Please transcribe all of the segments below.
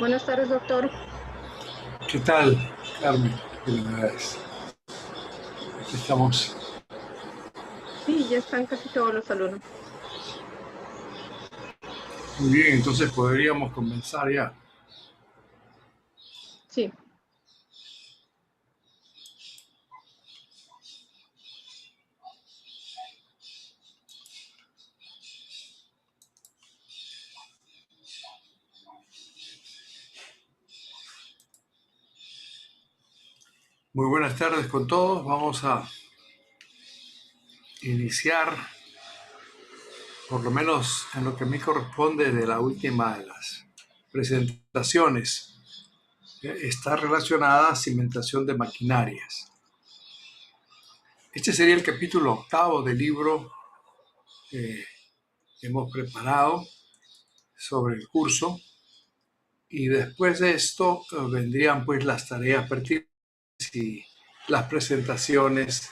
Buenas tardes, doctor. ¿Qué tal, Carmen? ¿Qué novedades? Aquí estamos. Sí, ya están casi todos los alumnos. Muy bien, entonces podríamos comenzar ya. Sí, Muy buenas tardes con todos. Vamos a iniciar, por lo menos en lo que a mí corresponde, de la última de las presentaciones. Está relacionada a cimentación de maquinarias. Este sería el capítulo octavo del libro que hemos preparado sobre el curso. Y después de esto vendrían pues las tareas pertinentes y las presentaciones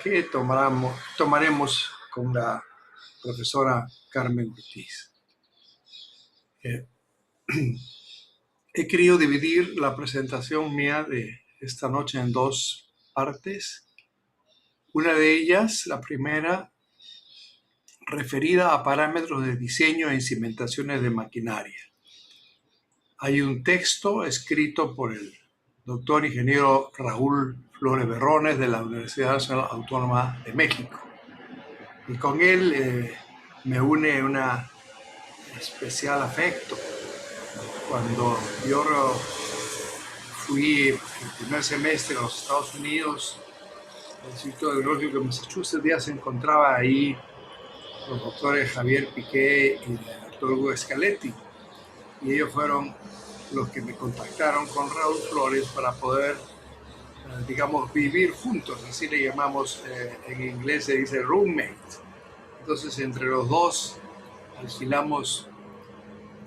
que tomaremos con la profesora Carmen Ortiz. Eh, He querido dividir la presentación mía de esta noche en dos partes. Una de ellas, la primera, referida a parámetros de diseño e cimentaciones de maquinaria. Hay un texto escrito por el doctor ingeniero Raúl Flores Berrones de la Universidad Nacional Autónoma de México. Y con él me une un especial afecto. Cuando yo fui el primer semestre a los Estados Unidos, el Instituto Tecnológico de Massachusetts, ya se encontraba ahí los doctores Javier Piqué y el doctor Hugo Scaletti. Y ellos fueron los que me contactaron con Raúl Flores para poder, digamos, vivir juntos, así le llamamos, en inglés se dice roommate. Entonces, entre los dos alquilamos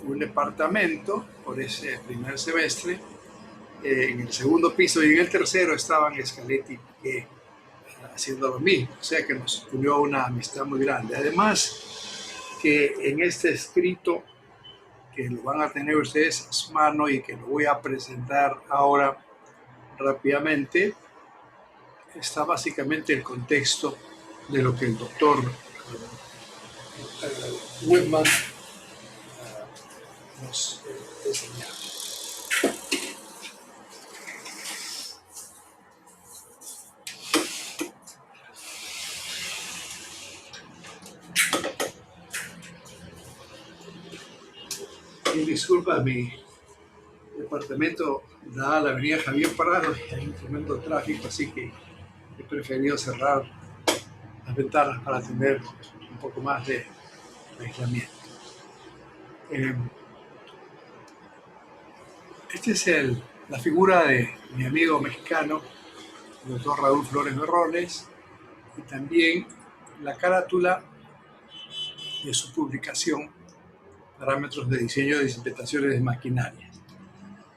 un departamento por ese primer semestre. En el segundo piso y en el tercero estaban Scaletti y Piqué haciendo lo mismo, o sea que nos unió una amistad muy grande. Además, que en este escrito, que lo van a tener ustedes a mano y que lo voy a presentar ahora rápidamente, está básicamente el contexto de lo que el doctor Whitman nos enseñaba. Y disculpa, mi departamento da a la avenida Javier Parado y hay un tremendo tráfico, así que he preferido cerrar las ventanas para tener un poco más de aislamiento. Eh, Esta es la figura de mi amigo mexicano, el doctor Raúl Flores Berrones, y también la carátula de su publicación, Parámetros de Diseño de Interpretaciones de Maquinarias.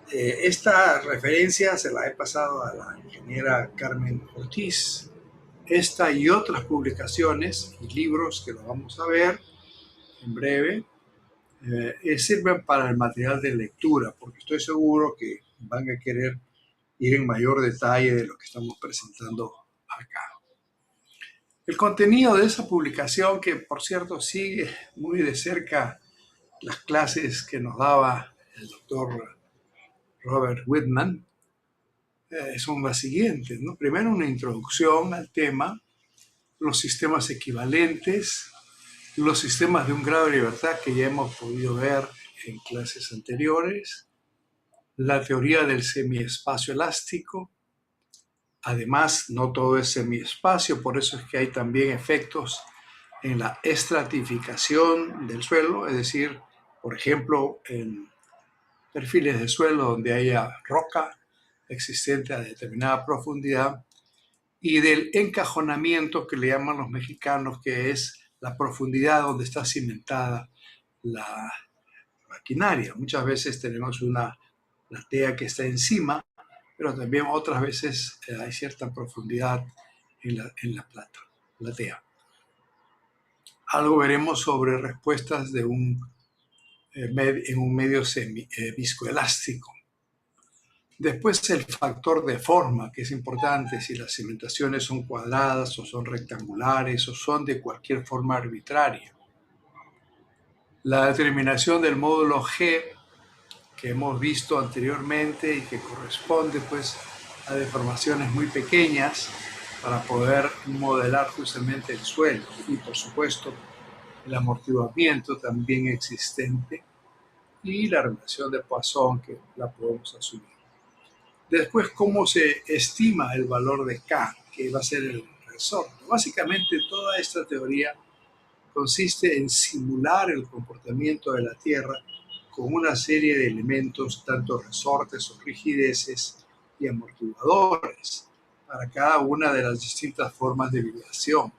Esta referencia se la he pasado a la ingeniera Carmen Ortiz. Esta y otras publicaciones y libros que lo vamos a ver en breve sirven para el material de lectura, porque estoy seguro que van a querer ir en mayor detalle de lo que estamos presentando acá. El contenido de esa publicación, que por cierto sigue muy de cerca las clases que nos daba el doctor Robert Whitman, son las siguientes, ¿no? Primero, una introducción al tema, los sistemas equivalentes, los sistemas de un grado de libertad que ya hemos podido ver en clases anteriores, la teoría del semiespacio elástico. Además, no todo es semiespacio, por eso es que hay también efectos en la estratificación del suelo, es decir, por ejemplo, en perfiles de suelo donde haya roca existente a determinada profundidad, y del encajonamiento que le llaman los mexicanos, que es la profundidad donde está cimentada la maquinaria. Muchas veces tenemos una platea que está encima, pero también otras veces hay cierta profundidad en la platea. Algo veremos sobre respuestas de un en un medio viscoelástico. Después el factor de forma, que es importante, si las cimentaciones son cuadradas o son rectangulares o son de cualquier forma arbitraria. La determinación del módulo G, que hemos visto anteriormente y que corresponde pues a deformaciones muy pequeñas para poder modelar justamente el suelo y por supuesto el amortiguamiento también existente y la relación de Poisson que la podemos asumir. Después, ¿cómo se estima el valor de K, que va a ser el resorte? Básicamente toda esta teoría consiste en simular el comportamiento de la Tierra con una serie de elementos, tanto resortes o rigideces y amortiguadores, para cada una de las distintas formas de vibración.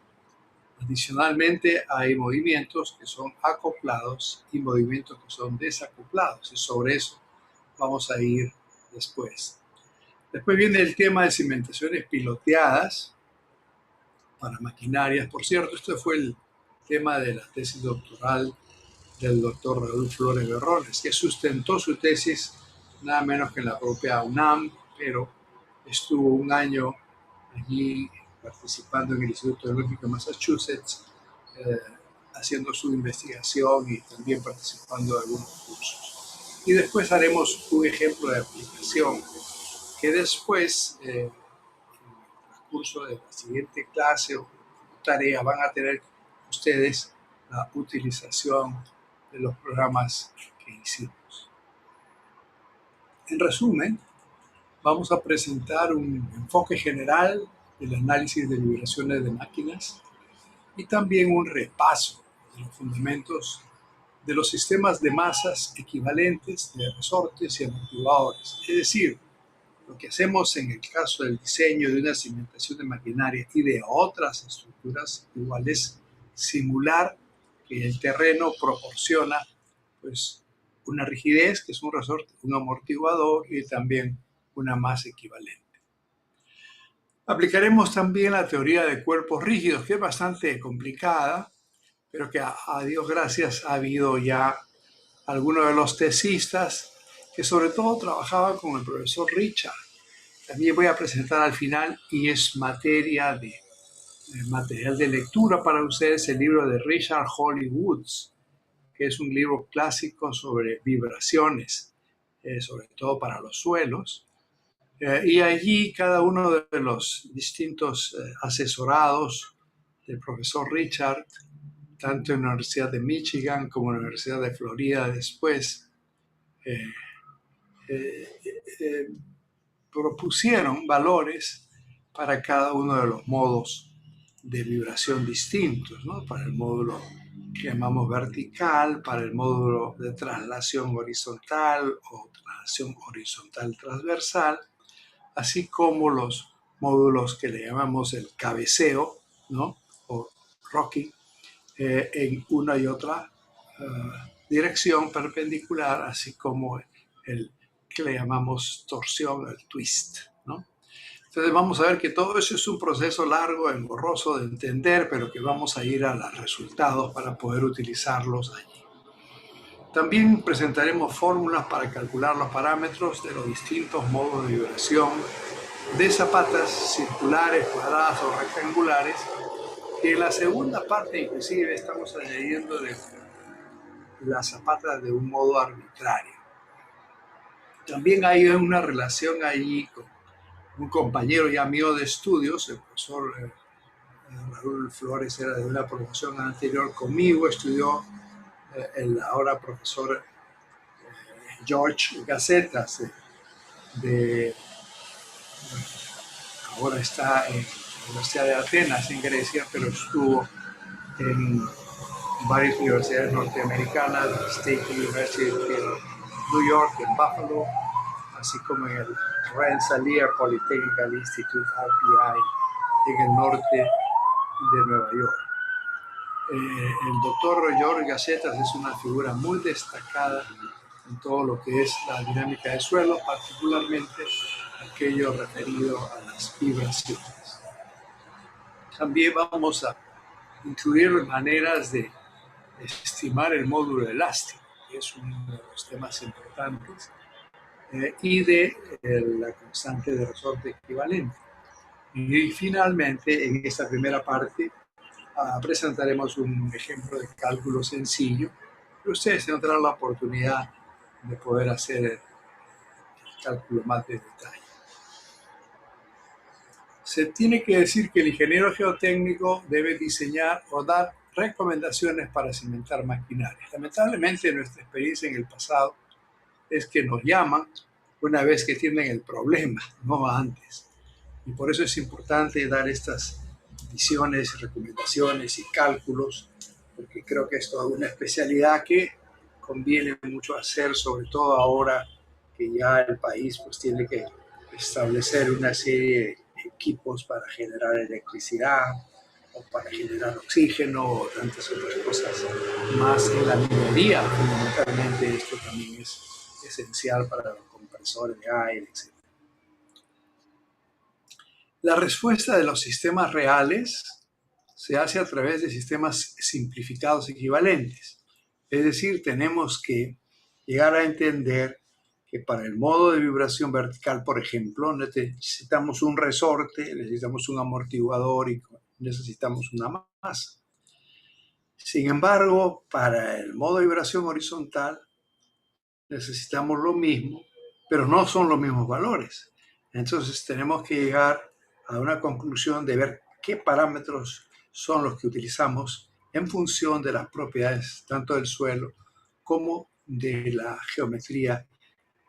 Adicionalmente, hay movimientos que son acoplados y movimientos que son desacoplados, y sobre eso vamos a ir después. Después viene el tema de cimentaciones piloteadas para maquinarias. Por cierto, este fue el tema de la tesis doctoral del doctor Raúl Flores Berrones, que sustentó su tesis nada menos que en la propia UNAM, pero estuvo un año allí participando en el Instituto Tecnológico de Massachusetts, haciendo su investigación y también participando de algunos cursos. Y después haremos un ejemplo de aplicación que después, en el curso de la siguiente clase o tarea, van a tener ustedes la utilización de los programas que hicimos. En resumen, vamos a presentar un enfoque general del análisis de vibraciones de máquinas y también un repaso de los fundamentos de los sistemas de masas equivalentes de resortes y amortiguadores. Es decir, lo que hacemos en el caso del diseño de una cimentación de maquinaria y de otras estructuras iguales, simular que el terreno proporciona pues, una rigidez, que es un resorte, un amortiguador y también una masa equivalente. Aplicaremos también la teoría de cuerpos rígidos, que es bastante complicada, pero que a Dios gracias ha habido ya algunos de los tesistas que sobre todo trabajaban con el profesor Richard. También voy a presentar al final, y es materia de material de lectura para ustedes, el libro de Richard Holly Woods, que es un libro clásico sobre vibraciones, sobre todo para los suelos. Y allí cada uno de los distintos asesorados del profesor Richard, tanto en la Universidad de Michigan como en la Universidad de Florida después, propusieron valores para cada uno de los modos de vibración distintos, ¿no? Para el módulo que llamamos vertical, para el módulo de traslación horizontal o traslación horizontal transversal, así como los módulos que le llamamos el cabeceo, ¿no? O rocking, en una y otra dirección perpendicular, así como el que le llamamos torsión, el twist, ¿no? Entonces vamos a ver que todo eso es un proceso largo, engorroso de entender, pero que vamos a ir a los resultados para poder utilizarlos allí. También presentaremos fórmulas para calcular los parámetros de los distintos modos de vibración de zapatas circulares, cuadradas o rectangulares, que en la segunda parte inclusive estamos añadiendo de las zapatas de un modo arbitrario. También hay una relación ahí con un compañero ya mío de estudios, el profesor Raúl Flores era de una promoción anterior conmigo, estudió el ahora profesor George Gacetas, ahora está en la Universidad de Atenas, en Grecia, pero estuvo en varias universidades norteamericanas, State University de New York, en Buffalo, así como en el Rensselaer Polytechnical Institute, RPI, en el norte de Nueva York. El doctor George Gacetas es una figura muy destacada en todo lo que es la dinámica de suelo, particularmente aquello referido a las vibraciones. También vamos a incluir maneras de estimar el módulo elástico. que es uno de los temas importantes, y de la constante de resorte equivalente. Y finalmente, en esta primera parte, presentaremos un ejemplo de cálculo sencillo, pero ustedes tendrán la oportunidad de poder hacer el cálculo más de detalle. Se tiene que decir que el ingeniero geotécnico debe diseñar o dar recomendaciones para cimentar maquinaria. Lamentablemente, nuestra experiencia en el pasado es que nos llaman una vez que tienen el problema, no antes. Y por eso es importante dar estas visiones, recomendaciones y cálculos, porque creo que esto es una especialidad que conviene mucho hacer, sobre todo ahora que ya el país pues tiene que establecer una serie de equipos para generar electricidad o para generar oxígeno o tantas otras cosas más en la minería. Fundamentalmente esto también es esencial para los compresores de aire, etc. La respuesta de los sistemas reales se hace a través de sistemas simplificados equivalentes. Es decir, tenemos que llegar a entender que para el modo de vibración vertical, por ejemplo, necesitamos un resorte, necesitamos un amortiguador y necesitamos una masa. Sin embargo, para el modo de vibración horizontal necesitamos lo mismo, pero no son los mismos valores. Entonces tenemos que llegar a una conclusión de ver qué parámetros son los que utilizamos en función de las propiedades tanto del suelo como de la geometría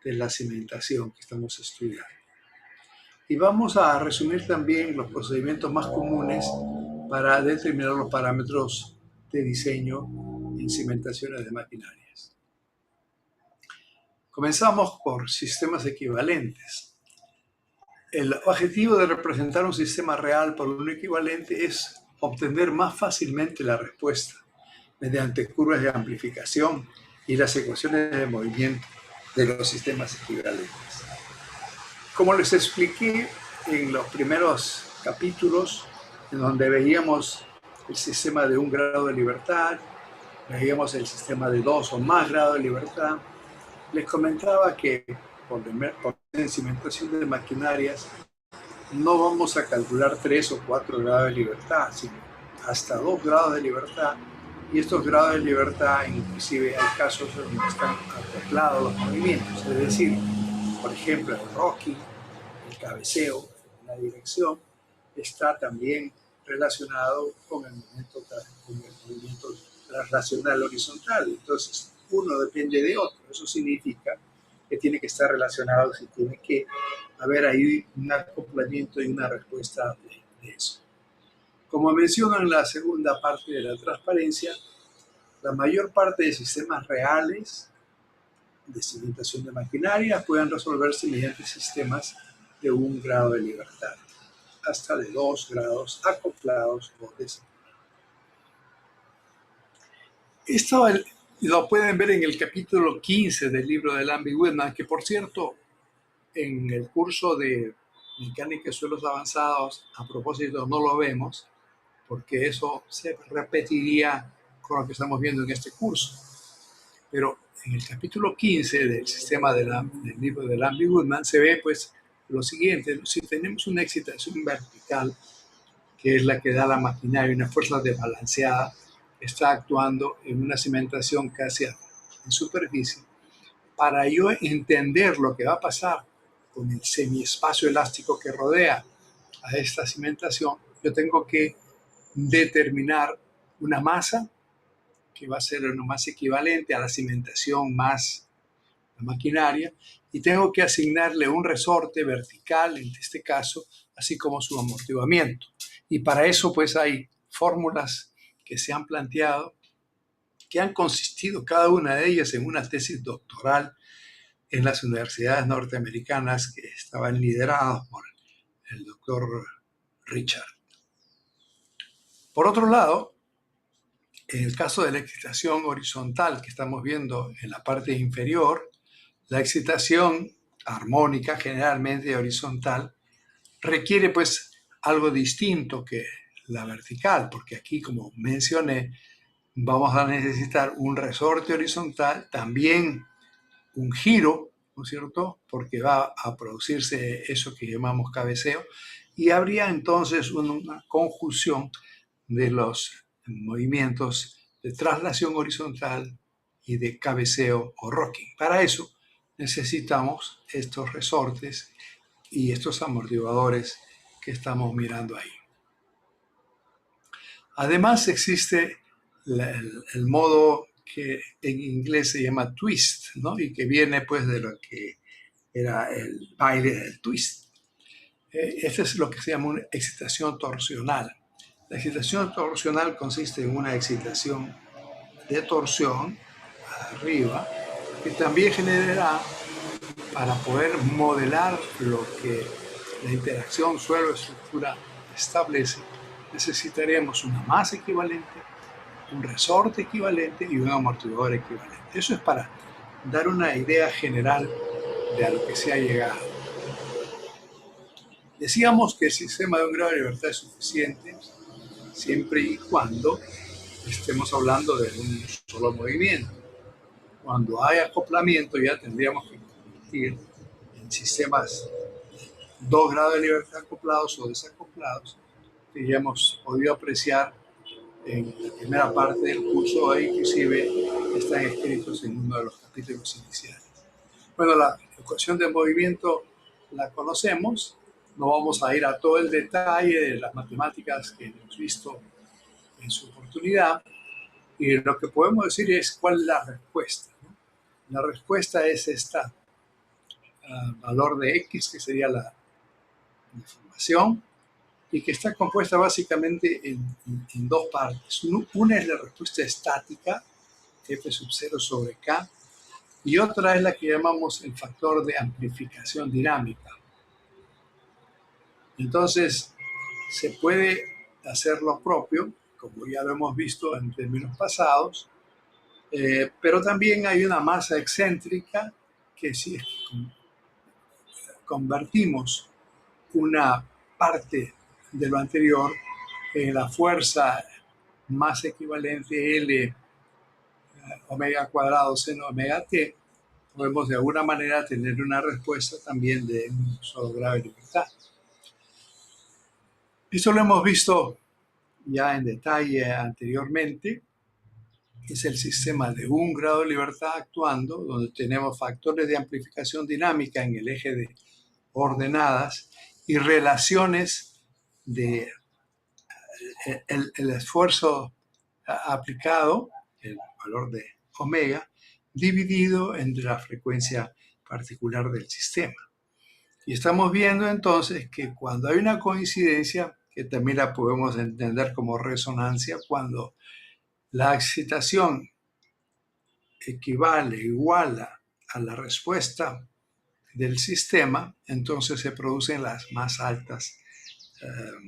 de la cimentación que estamos estudiando. Y vamos a resumir también los procedimientos más comunes para determinar los parámetros de diseño en cimentaciones de maquinarias. Comenzamos por sistemas equivalentes. El objetivo de representar un sistema real por un equivalente es obtener más fácilmente la respuesta mediante curvas de amplificación y las ecuaciones de movimiento de los sistemas equivalentes. Como les expliqué en los primeros capítulos, en donde veíamos el sistema de 1 grado de libertad, veíamos el sistema de 2 o más grados de libertad, les comentaba que por cimentación de maquinarias no vamos a calcular 3 o 4 grados de libertad, sino hasta 2 grados de libertad. Y estos grados de libertad, inclusive hay casos donde están acoplados los movimientos. Es decir, por ejemplo, el rocking, el cabeceo, la dirección, está también relacionado con el movimiento translacional horizontal. Entonces, uno depende de otro. Eso significa que tiene que estar relacionado, si tiene que haber ahí un acoplamiento y una respuesta de eso. Como menciono en la segunda parte de la transparencia, la mayor parte de sistemas reales de cimentación de maquinaria pueden resolverse mediante sistemas de 1 grado de libertad, hasta de 2 grados acoplados o desacoplados. Esto lo pueden ver en el capítulo 15 del libro de Lamby Whitman, que por cierto, en el curso de mecánica de suelos avanzados, a propósito, no lo vemos, porque eso se repetiría con lo que estamos viendo en este curso. Pero en el capítulo 15 del sistema del libro de Lamby Whitman se ve pues lo siguiente: si tenemos una excitación vertical, que es la que da la maquinaria, una fuerza desbalanceada, está actuando en una cimentación casi en superficie. Para yo entender lo que va a pasar con el semiespacio elástico que rodea a esta cimentación, yo tengo que determinar una masa que va a ser una masa equivalente a la cimentación más la maquinaria, y tengo que asignarle un resorte vertical, en este caso, así como su amortiguamiento. Y para eso pues hay fórmulas que se han planteado, que han consistido cada una de ellas en una tesis doctoral en las universidades norteamericanas que estaban lideradas por el doctor Richard. Por otro lado, en el caso de la excitación horizontal que estamos viendo en la parte inferior, la excitación armónica, generalmente horizontal, requiere pues algo distinto que la vertical, porque aquí, como mencioné, vamos a necesitar un resorte horizontal, también un giro, ¿no es cierto? Porque va a producirse eso que llamamos cabeceo, y habría entonces una conjunción de los movimientos de traslación horizontal y de cabeceo o rocking. Para eso necesitamos estos resortes y estos amortiguadores que estamos mirando ahí. Además existe el modo que en inglés se llama twist, ¿no? Y que viene pues de lo que era el baile del twist. Este es lo que se llama una excitación torsional. La excitación torsional consiste en una excitación de torsión arriba que también generará, para poder modelar lo que la interacción suelo-estructura establece, necesitaremos una masa equivalente, un resorte equivalente y un amortiguador equivalente. Eso es para dar una idea general de a lo que se ha llegado. Decíamos que el sistema de un grado de libertad es suficiente siempre y cuando estemos hablando de un solo movimiento. Cuando hay acoplamiento ya tendríamos que convertir en sistemas 2 grados de libertad acoplados o desacoplados, que ya hemos podido apreciar en la primera parte del curso, e inclusive están escritos en uno de los capítulos iniciales. Bueno, la ecuación de movimiento la conocemos, no vamos a ir a todo el detalle de las matemáticas que hemos visto en su oportunidad, y lo que podemos decir es cuál es la respuesta, ¿no? La respuesta es esta valor de X, que sería la deformación, y que está compuesta básicamente en dos partes. Una es la respuesta estática, F sub 0 sobre K, y otra es la que llamamos el factor de amplificación dinámica. Entonces, se puede hacer lo propio, como ya lo hemos visto en términos pasados, pero también hay una masa excéntrica que si es que convertimos una parte de lo anterior en la fuerza más equivalente L omega cuadrado seno omega t, podemos de alguna manera tener una respuesta también de un solo grado de libertad. Esto lo hemos visto ya en detalle anteriormente. Es el sistema de un grado de libertad actuando, donde tenemos factores de amplificación dinámica en el eje de ordenadas y relaciones de el esfuerzo aplicado, el valor de omega, dividido entre la frecuencia particular del sistema. Y estamos viendo entonces que cuando hay una coincidencia, que también la podemos entender como resonancia, cuando la excitación equivale, iguala a la respuesta del sistema, entonces se producen las más altas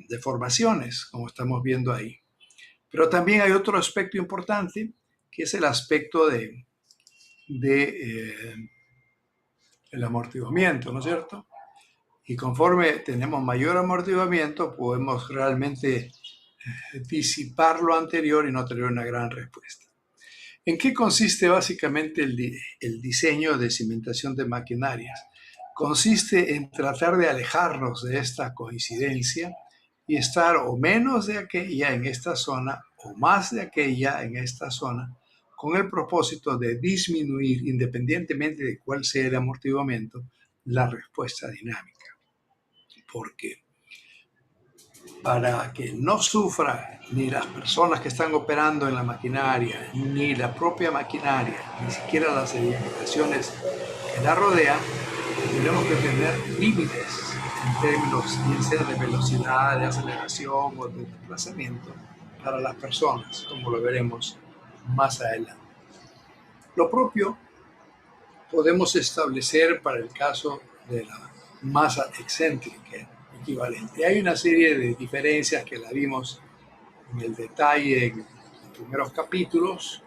deformaciones, como estamos viendo ahí. Pero también hay otro aspecto importante, que es el aspecto el amortiguamiento, ¿no es cierto? Y conforme tenemos mayor amortiguamiento, podemos realmente disipar lo anterior y no tener una gran respuesta. ¿En qué consiste básicamente el diseño de cimentación de maquinarias? Consiste en tratar de alejarnos de esta coincidencia y estar o menos de aquella en esta zona o más de aquella en esta zona, con el propósito de disminuir, independientemente de cuál sea el amortiguamiento, la respuesta dinámica. Porque para que no sufra ni las personas que están operando en la maquinaria, ni la propia maquinaria, ni siquiera las edificaciones que la rodean, tenemos que tener límites en términos bien sea de velocidad, de aceleración o de desplazamiento para las personas, como lo veremos más adelante. Lo propio podemos establecer para el caso de la masa excéntrica equivalente. Hay una serie de diferencias que la vimos en el detalle en los primeros capítulos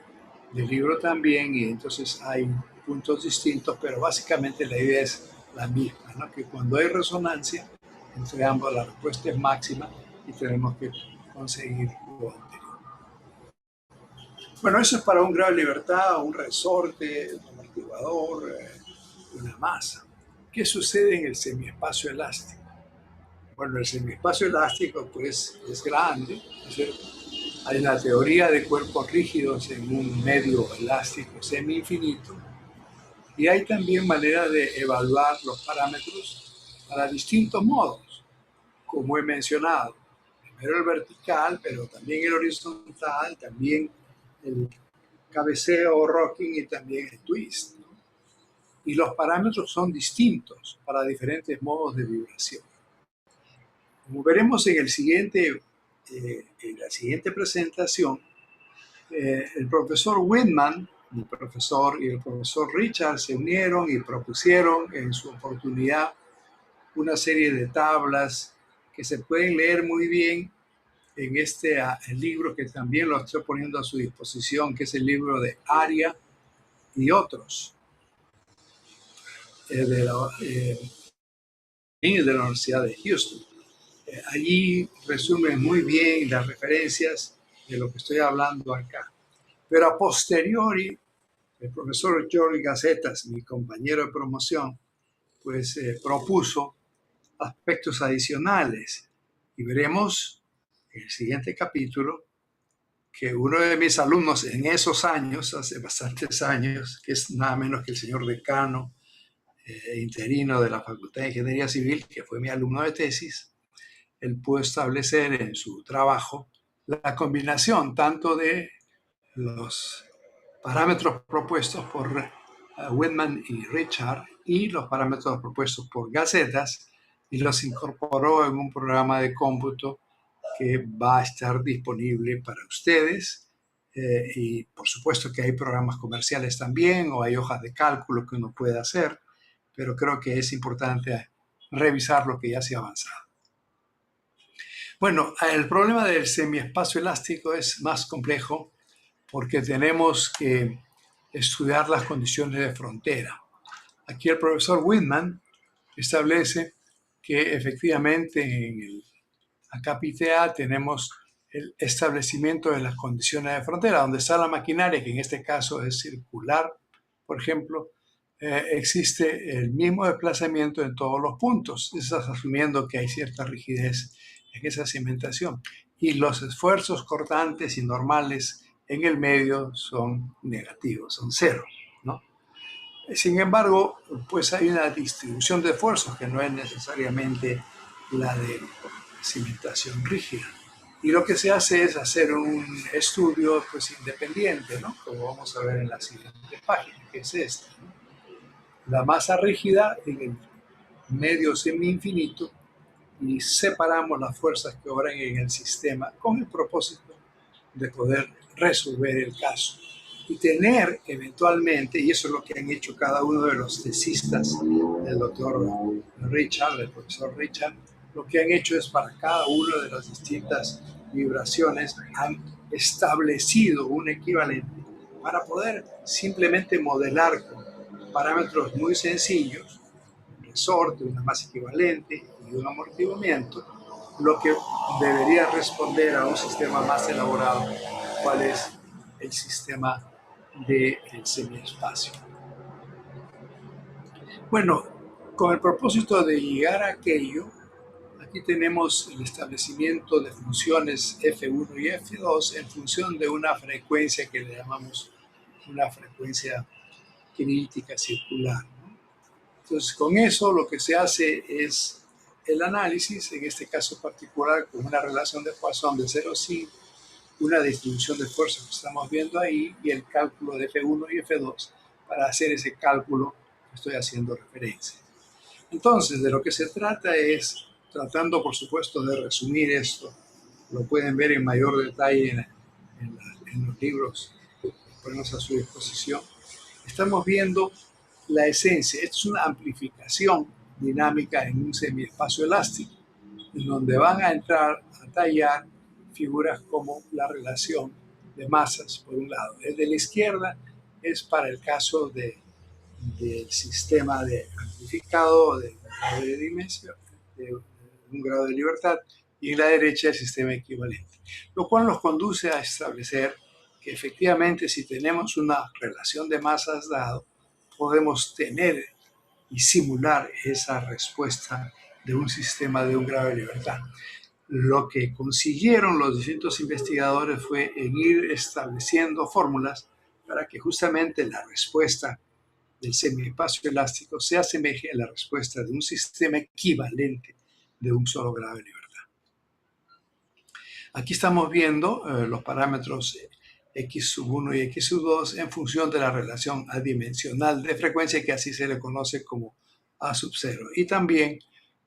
del libro también, y entonces hay puntos distintos, pero básicamente la idea es la misma, ¿no? Que cuando hay resonancia entre ambos, la respuesta es máxima y tenemos que conseguir lo anterior. Bueno, eso es para un grado de libertad, un resorte, un amortiguador, una masa. ¿Qué sucede en el semiespacio elástico? Bueno, el semiespacio elástico pues es grande, ¿no es cierto? Hay una teoría de cuerpos rígidos en un medio elástico semi-infinito y hay también maneras de evaluar los parámetros para distintos modos, como he mencionado. Primero el vertical, pero también el horizontal, también el cabeceo o rocking y también el twist, ¿no? Y los parámetros son distintos para diferentes modos de vibración. Como veremos en la siguiente presentación, el profesor Whitman y el profesor Richard se unieron y propusieron en su oportunidad una serie de tablas que se pueden leer muy bien en este el libro que también lo estoy poniendo a su disposición, que es el libro de Aria y otros, de la Universidad de Houston. Allí resumen muy bien las referencias de lo que estoy hablando acá. Pero a posteriori, el profesor Jorge Gacetas, mi compañero de promoción, pues propuso aspectos adicionales. Y veremos en el siguiente capítulo que uno de mis alumnos en esos años, hace bastantes años, que es nada menos que el señor decano interino de la Facultad de Ingeniería Civil, que fue mi alumno de tesis, él pudo establecer en su trabajo la combinación tanto de los parámetros propuestos por Whitman y Richard y los parámetros propuestos por Gacetas y los incorporó en un programa de cómputo que va a estar disponible para ustedes. Y por supuesto que hay programas comerciales también o hay hojas de cálculo que uno puede hacer, pero creo que es importante revisar lo que ya se ha avanzado. Bueno, el problema del semiespacio elástico es más complejo porque tenemos que estudiar las condiciones de frontera. Aquí el profesor Whitman establece que efectivamente en el acápite A tenemos el establecimiento de las condiciones de frontera, donde está la maquinaria, que en este caso es circular, por ejemplo, existe el mismo desplazamiento en todos los puntos. Estás asumiendo que hay cierta rigidez en esa cimentación. Y los esfuerzos cortantes y normales en el medio son negativos, son cero, ¿no? Sin embargo, pues hay una distribución de esfuerzos que no es necesariamente la de cimentación rígida. Y lo que se hace es hacer un estudio pues independiente, ¿no? Como vamos a ver en la siguiente página, que es esta, ¿no? La masa rígida en el medio semi-infinito y separamos las fuerzas que obran en el sistema con el propósito de poder resolver el caso y tener eventualmente, y eso es lo que han hecho cada uno de los tesistas del doctor Richard, del profesor Richard, lo que han hecho es para cada una de las distintas vibraciones han establecido un equivalente para poder simplemente modelar con parámetros muy sencillos, un resorte, una masa equivalente y un amortiguamiento, lo que debería responder a un sistema más elaborado, cuál es el sistema del semiespacio. Bueno, con el propósito de llegar a aquello, aquí tenemos el establecimiento de funciones F1 y F2 en función de una frecuencia que le llamamos una frecuencia crítica circular, ¿no? Entonces, con eso lo que se hace es el análisis, en este caso particular, con una relación de Poisson de 0,5, una distribución de fuerzas que estamos viendo ahí y el cálculo de F1 y F2 para hacer ese cálculo que estoy haciendo referencia. Entonces, de lo que se trata es, tratando por supuesto de resumir esto, lo pueden ver en mayor detalle en los libros que ponemos a su disposición, estamos viendo la esencia. Esto es una amplificación dinámica en un semiespacio elástico, en donde van a entrar a tallar figuras como la relación de masas, por un lado. El de la izquierda es para el caso del sistema de amplificado de un grado de dimensión, de un grado de libertad, y en la derecha el sistema equivalente, lo cual nos conduce a establecer que efectivamente si tenemos una relación de masas dado, podemos tener y simular esa respuesta de un sistema de un grado de libertad. Lo que consiguieron los distintos investigadores fue en ir estableciendo fórmulas para que justamente la respuesta del semiespacio elástico se asemeje a la respuesta de un sistema equivalente de un solo grado de libertad. Aquí estamos viendo los parámetros x1 y x2 en función de la relación adimensional de frecuencia, que así se le conoce como A sub 0, y también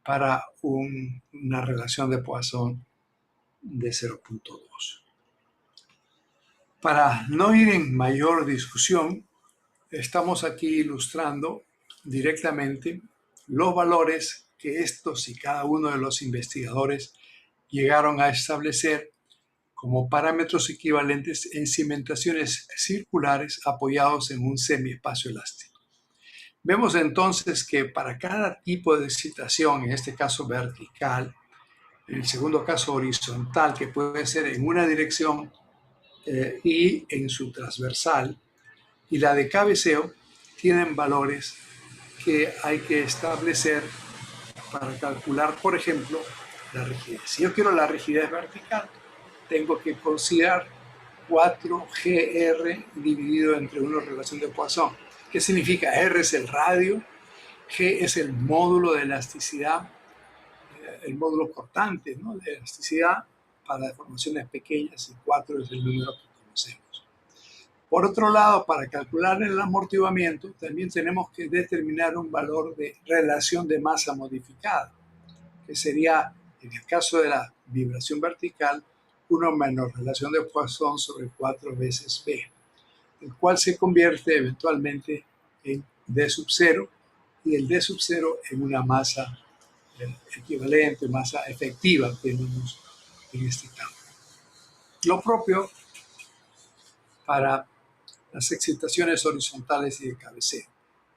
para una relación de Poisson de 0.2. Para no ir en mayor discusión, estamos aquí ilustrando directamente los valores que estos y cada uno de los investigadores llegaron a establecer como parámetros equivalentes en cimentaciones circulares apoyados en un semiespacio elástico. Vemos entonces que para cada tipo de excitación, en este caso vertical, en el segundo caso horizontal, que puede ser en una dirección y en su transversal, y la de cabeceo, tienen valores que hay que establecer para calcular, por ejemplo, la rigidez. Si yo quiero la rigidez vertical, tengo que considerar 4GR dividido entre una relación de Poisson. ¿Qué significa? R es el radio, G es el módulo de elasticidad, el módulo cortante, ¿no?, de elasticidad para deformaciones pequeñas, y 4 es el número que conocemos. Por otro lado, para calcular el amortiguamiento, también tenemos que determinar un valor de relación de masa modificada, que sería, en el caso de la vibración vertical, 1 menos relación de Poisson sobre 4 veces B, el cual se convierte eventualmente en D sub 0, y el D sub 0 en una masa equivalente, masa efectiva que tenemos en este campo. Lo propio para las excitaciones horizontales y de cabeceo.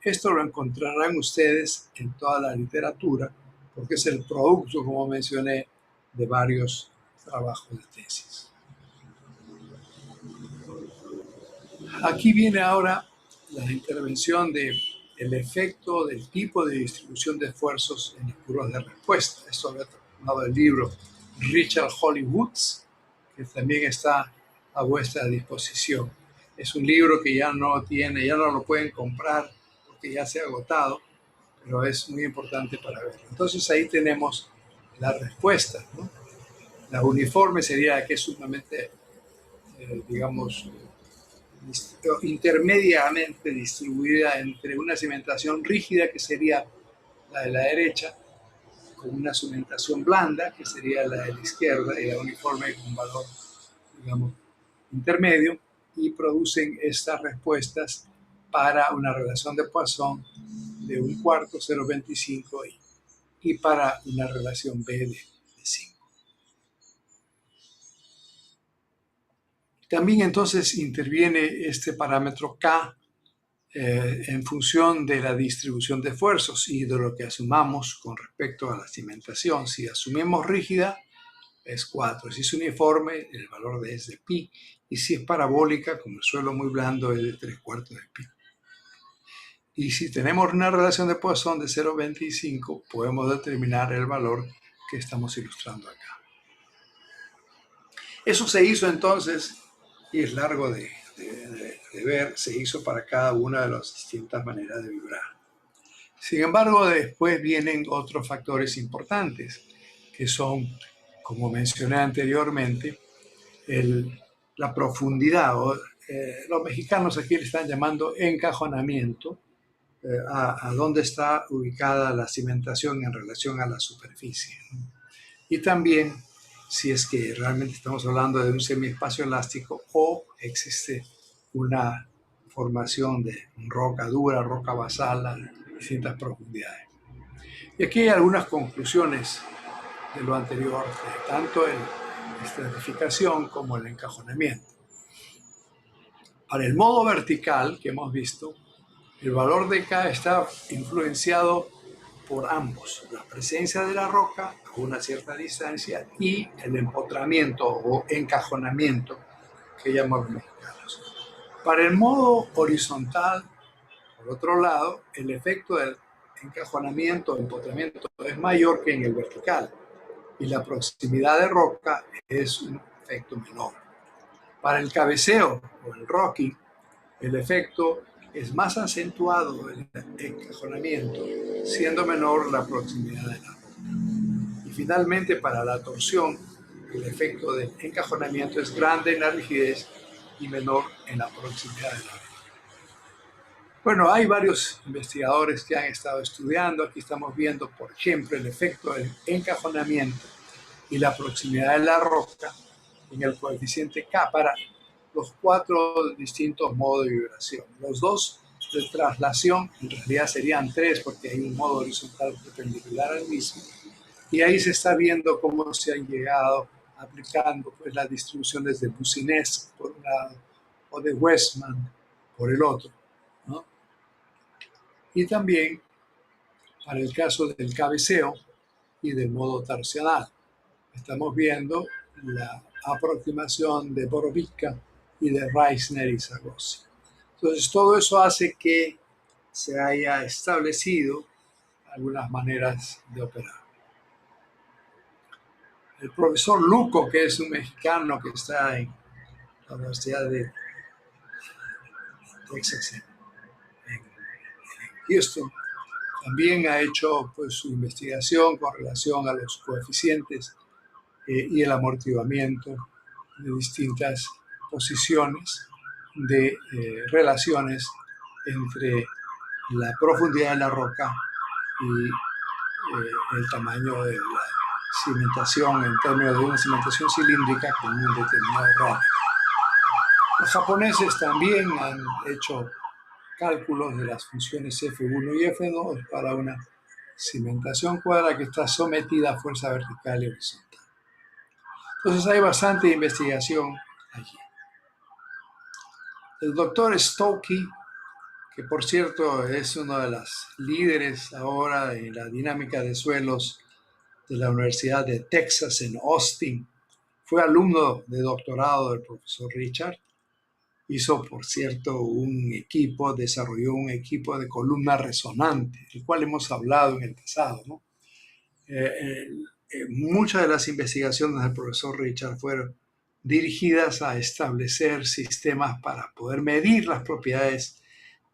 Esto lo encontrarán ustedes en toda la literatura, porque es el producto, como mencioné, de varios trabajos de tesis. Aquí viene ahora la intervención del efecto del tipo de distribución de esfuerzos en las curvas de respuesta. Esto lo he tomado del libro Richard Hollywoods, que también está a vuestra disposición. Es un libro que ya no lo pueden comprar porque ya se ha agotado, pero es muy importante para verlo. Entonces ahí tenemos la respuesta, ¿no? La uniforme sería que es sumamente, digamos, intermediamente distribuida entre una cimentación rígida, que sería la de la derecha, con una cimentación blanda, que sería la de la izquierda, y la uniforme con un valor, digamos, intermedio, y producen estas respuestas para una relación de Poisson de 1/4, 0.25, y para una relación B de 5. También entonces interviene este parámetro K en función de la distribución de esfuerzos y de lo que asumamos con respecto a la cimentación. Si asumimos rígida, es 4. Si es uniforme, el valor de es de pi. Y si es parabólica, como el suelo muy blando, es de 3/4 de pi. Y si tenemos una relación de Poisson de 0.25, podemos determinar el valor que estamos ilustrando acá. Eso se hizo entonces, y es largo de ver, se hizo para cada una de las distintas maneras de vibrar. Sin embargo, después vienen otros factores importantes, que son, como mencioné anteriormente, la profundidad. Los mexicanos aquí le están llamando encajonamiento, a dónde está ubicada la cimentación en relación a la superficie, ¿no? Y también si es que realmente estamos hablando de un semiespacio elástico o existe una formación de roca dura, roca basal a distintas profundidades. Y aquí hay algunas conclusiones de lo anterior, tanto en la estratificación como el encajonamiento. Para el modo vertical que hemos visto, el valor de K está influenciado por ambos, la presencia de la roca a una cierta distancia y el empotramiento o encajonamiento que llamamos mexicanos. verticales. Para el modo horizontal, por otro lado, el efecto del encajonamiento o empotramiento es mayor que en el vertical y la proximidad de roca es un efecto menor. Para el cabeceo o el rocking, el efecto es más acentuado en el encajonamiento, siendo menor la proximidad de la roca. Y finalmente, para la torsión, el efecto del encajonamiento es grande en la rigidez y menor en la proximidad de la roca. Bueno, hay varios investigadores que han estado estudiando. Aquí estamos viendo, por ejemplo, el efecto del encajonamiento y la proximidad de la roca en el coeficiente K para los 4 distintos modos de vibración. Los 2 de traslación, en realidad serían 3 porque hay un modo horizontal perpendicular al mismo. Y ahí se está viendo cómo se han llegado aplicando pues, las distribuciones de Boussinesq por un lado o de Westman por el otro, ¿no? Y también para el caso del cabeceo y del modo torsional. Estamos viendo la aproximación de Borovica y de Reisner y Zagossi. Entonces, todo eso hace que se haya establecido algunas maneras de operar. El profesor Luco, que es un mexicano que está en la Universidad de Texas, en Houston, también ha hecho pues, su investigación con relación a los coeficientes y el amortiguamiento de distintas posiciones de relaciones entre la profundidad de la roca y el tamaño de la cimentación en términos de una cimentación cilíndrica con un determinado radio. Los japoneses también han hecho cálculos de las funciones F1 y F2 para una cimentación cuadrada que está sometida a fuerza vertical y horizontal. Entonces hay bastante investigación allí. El doctor Stokey, que por cierto es uno de los líderes ahora en la dinámica de suelos de la Universidad de Texas en Austin, fue alumno de doctorado del profesor Richard. Hizo, por cierto, desarrolló un equipo de columna resonante, del cual hemos hablado en el pasado, ¿no? Muchas de las investigaciones del profesor Richard fueron dirigidas a establecer sistemas para poder medir las propiedades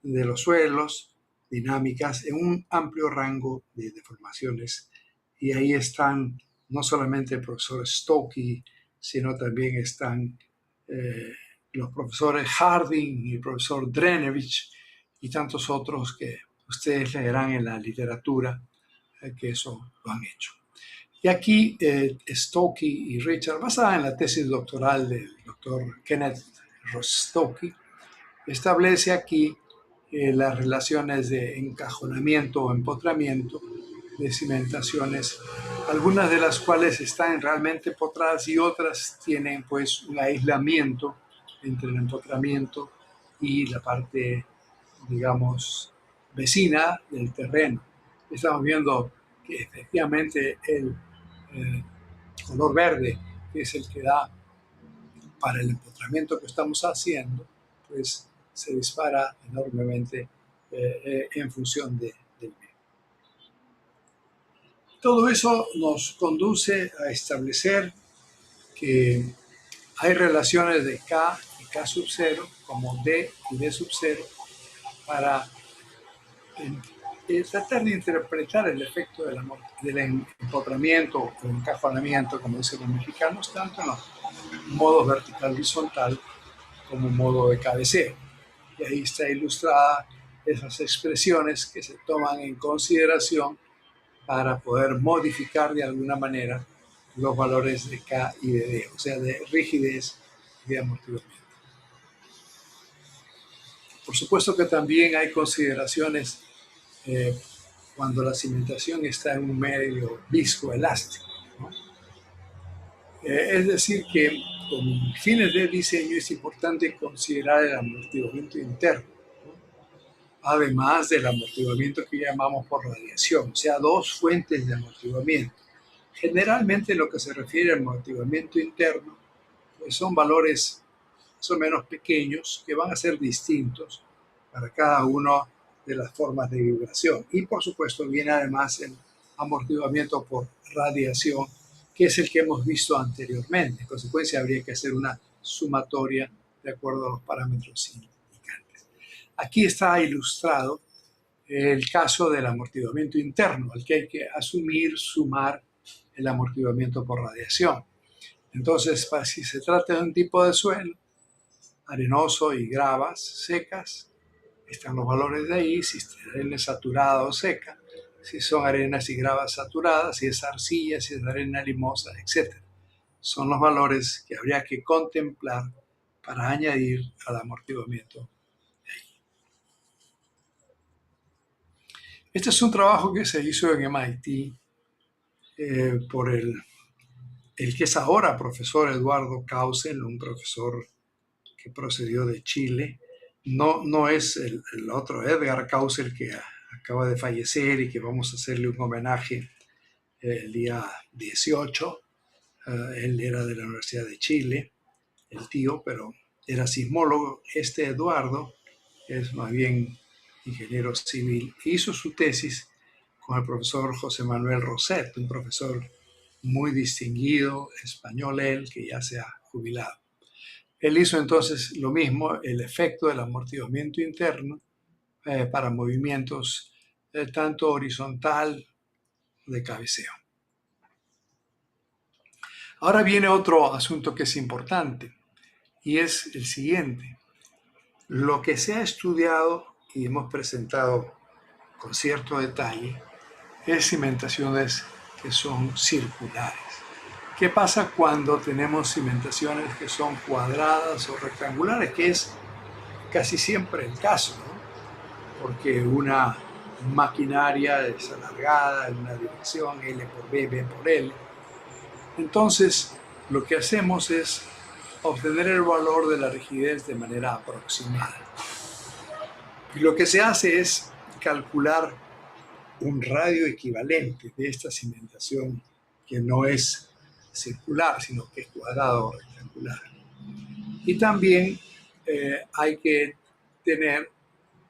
de los suelos dinámicas en un amplio rango de deformaciones. Y ahí están no solamente el profesor Stokey, sino también están los profesores Harding y el profesor Drenevich y tantos otros que ustedes leerán en la literatura que eso lo han hecho. Y aquí Stokey y Richard, basada en la tesis doctoral del doctor Kenneth Stokey, establece aquí las relaciones de encajonamiento o empotramiento de cimentaciones, algunas de las cuales están realmente potradas y otras tienen pues un aislamiento entre el empotramiento y la parte, digamos, vecina del terreno. Estamos viendo que efectivamente el color verde, que es el que da para el empotramiento que estamos haciendo, pues se dispara enormemente en función del medio. Todo eso nos conduce a establecer que hay relaciones de K y K sub 0, como D y D sub 0, para tratar de interpretar el efecto del empotramiento o encajonamiento, como dicen los mexicanos, tanto en los modos vertical horizontal como modo de cabeceo. Y ahí está ilustrada esas expresiones que se toman en consideración para poder modificar de alguna manera los valores de K y de D, o sea, de rigidez y de amortiguamiento. Por supuesto que también hay consideraciones cuando la cimentación está en un medio viscoelástico, ¿no? Es decir, que con fines de diseño es importante considerar el amortiguamiento interno, ¿no? Además del amortiguamiento que llamamos por radiación, o sea, dos fuentes de amortiguamiento. Generalmente lo que se refiere al amortiguamiento interno pues son valores más o menos pequeños que van a ser distintos para cada una de las formas de vibración. Y por supuesto viene además el amortiguamiento por radiación, que es el que hemos visto anteriormente. En consecuencia, habría que hacer una sumatoria de acuerdo a los parámetros indicantes. Aquí está ilustrado el caso del amortiguamiento interno, al que hay que asumir, sumar el amortiguamiento por radiación. Entonces, si se trata de un tipo de suelo arenoso y gravas secas, están los valores de ahí, si es arena saturada o seca, si son arenas y gravas saturadas, si es arcilla, si es arena limosa, etc. Son los valores que habría que contemplar para añadir al amortiguamiento. Este es un trabajo que se hizo en MIT por el que es ahora profesor Eduardo Kausel, un profesor que procedió de Chile. No es el otro Edgar Kausel que acaba de fallecer y que vamos a hacerle un homenaje el día 18. Él era de la Universidad de Chile, el tío, pero era sismólogo. Este Eduardo es más bien ingeniero civil. Hizo su tesis con el profesor José Manuel Roset, un profesor muy distinguido, español él, que ya se ha jubilado. Él hizo entonces lo mismo, el efecto del amortiguamiento interno para movimientos tanto horizontal de cabeceo. Ahora viene otro asunto que es importante y es el siguiente. Lo que se ha estudiado y hemos presentado con cierto detalle es cimentaciones que son circulares. ¿Qué pasa cuando tenemos cimentaciones que son cuadradas o rectangulares? Que es casi siempre el caso, ¿no? Porque una maquinaria es alargada en una dirección, L por B, B por L. Entonces, lo que hacemos es obtener el valor de la rigidez de manera aproximada. Y lo que se hace es calcular un radio equivalente de esta cimentación que no es circular, sino que es cuadrado o rectangular. Y también hay que tener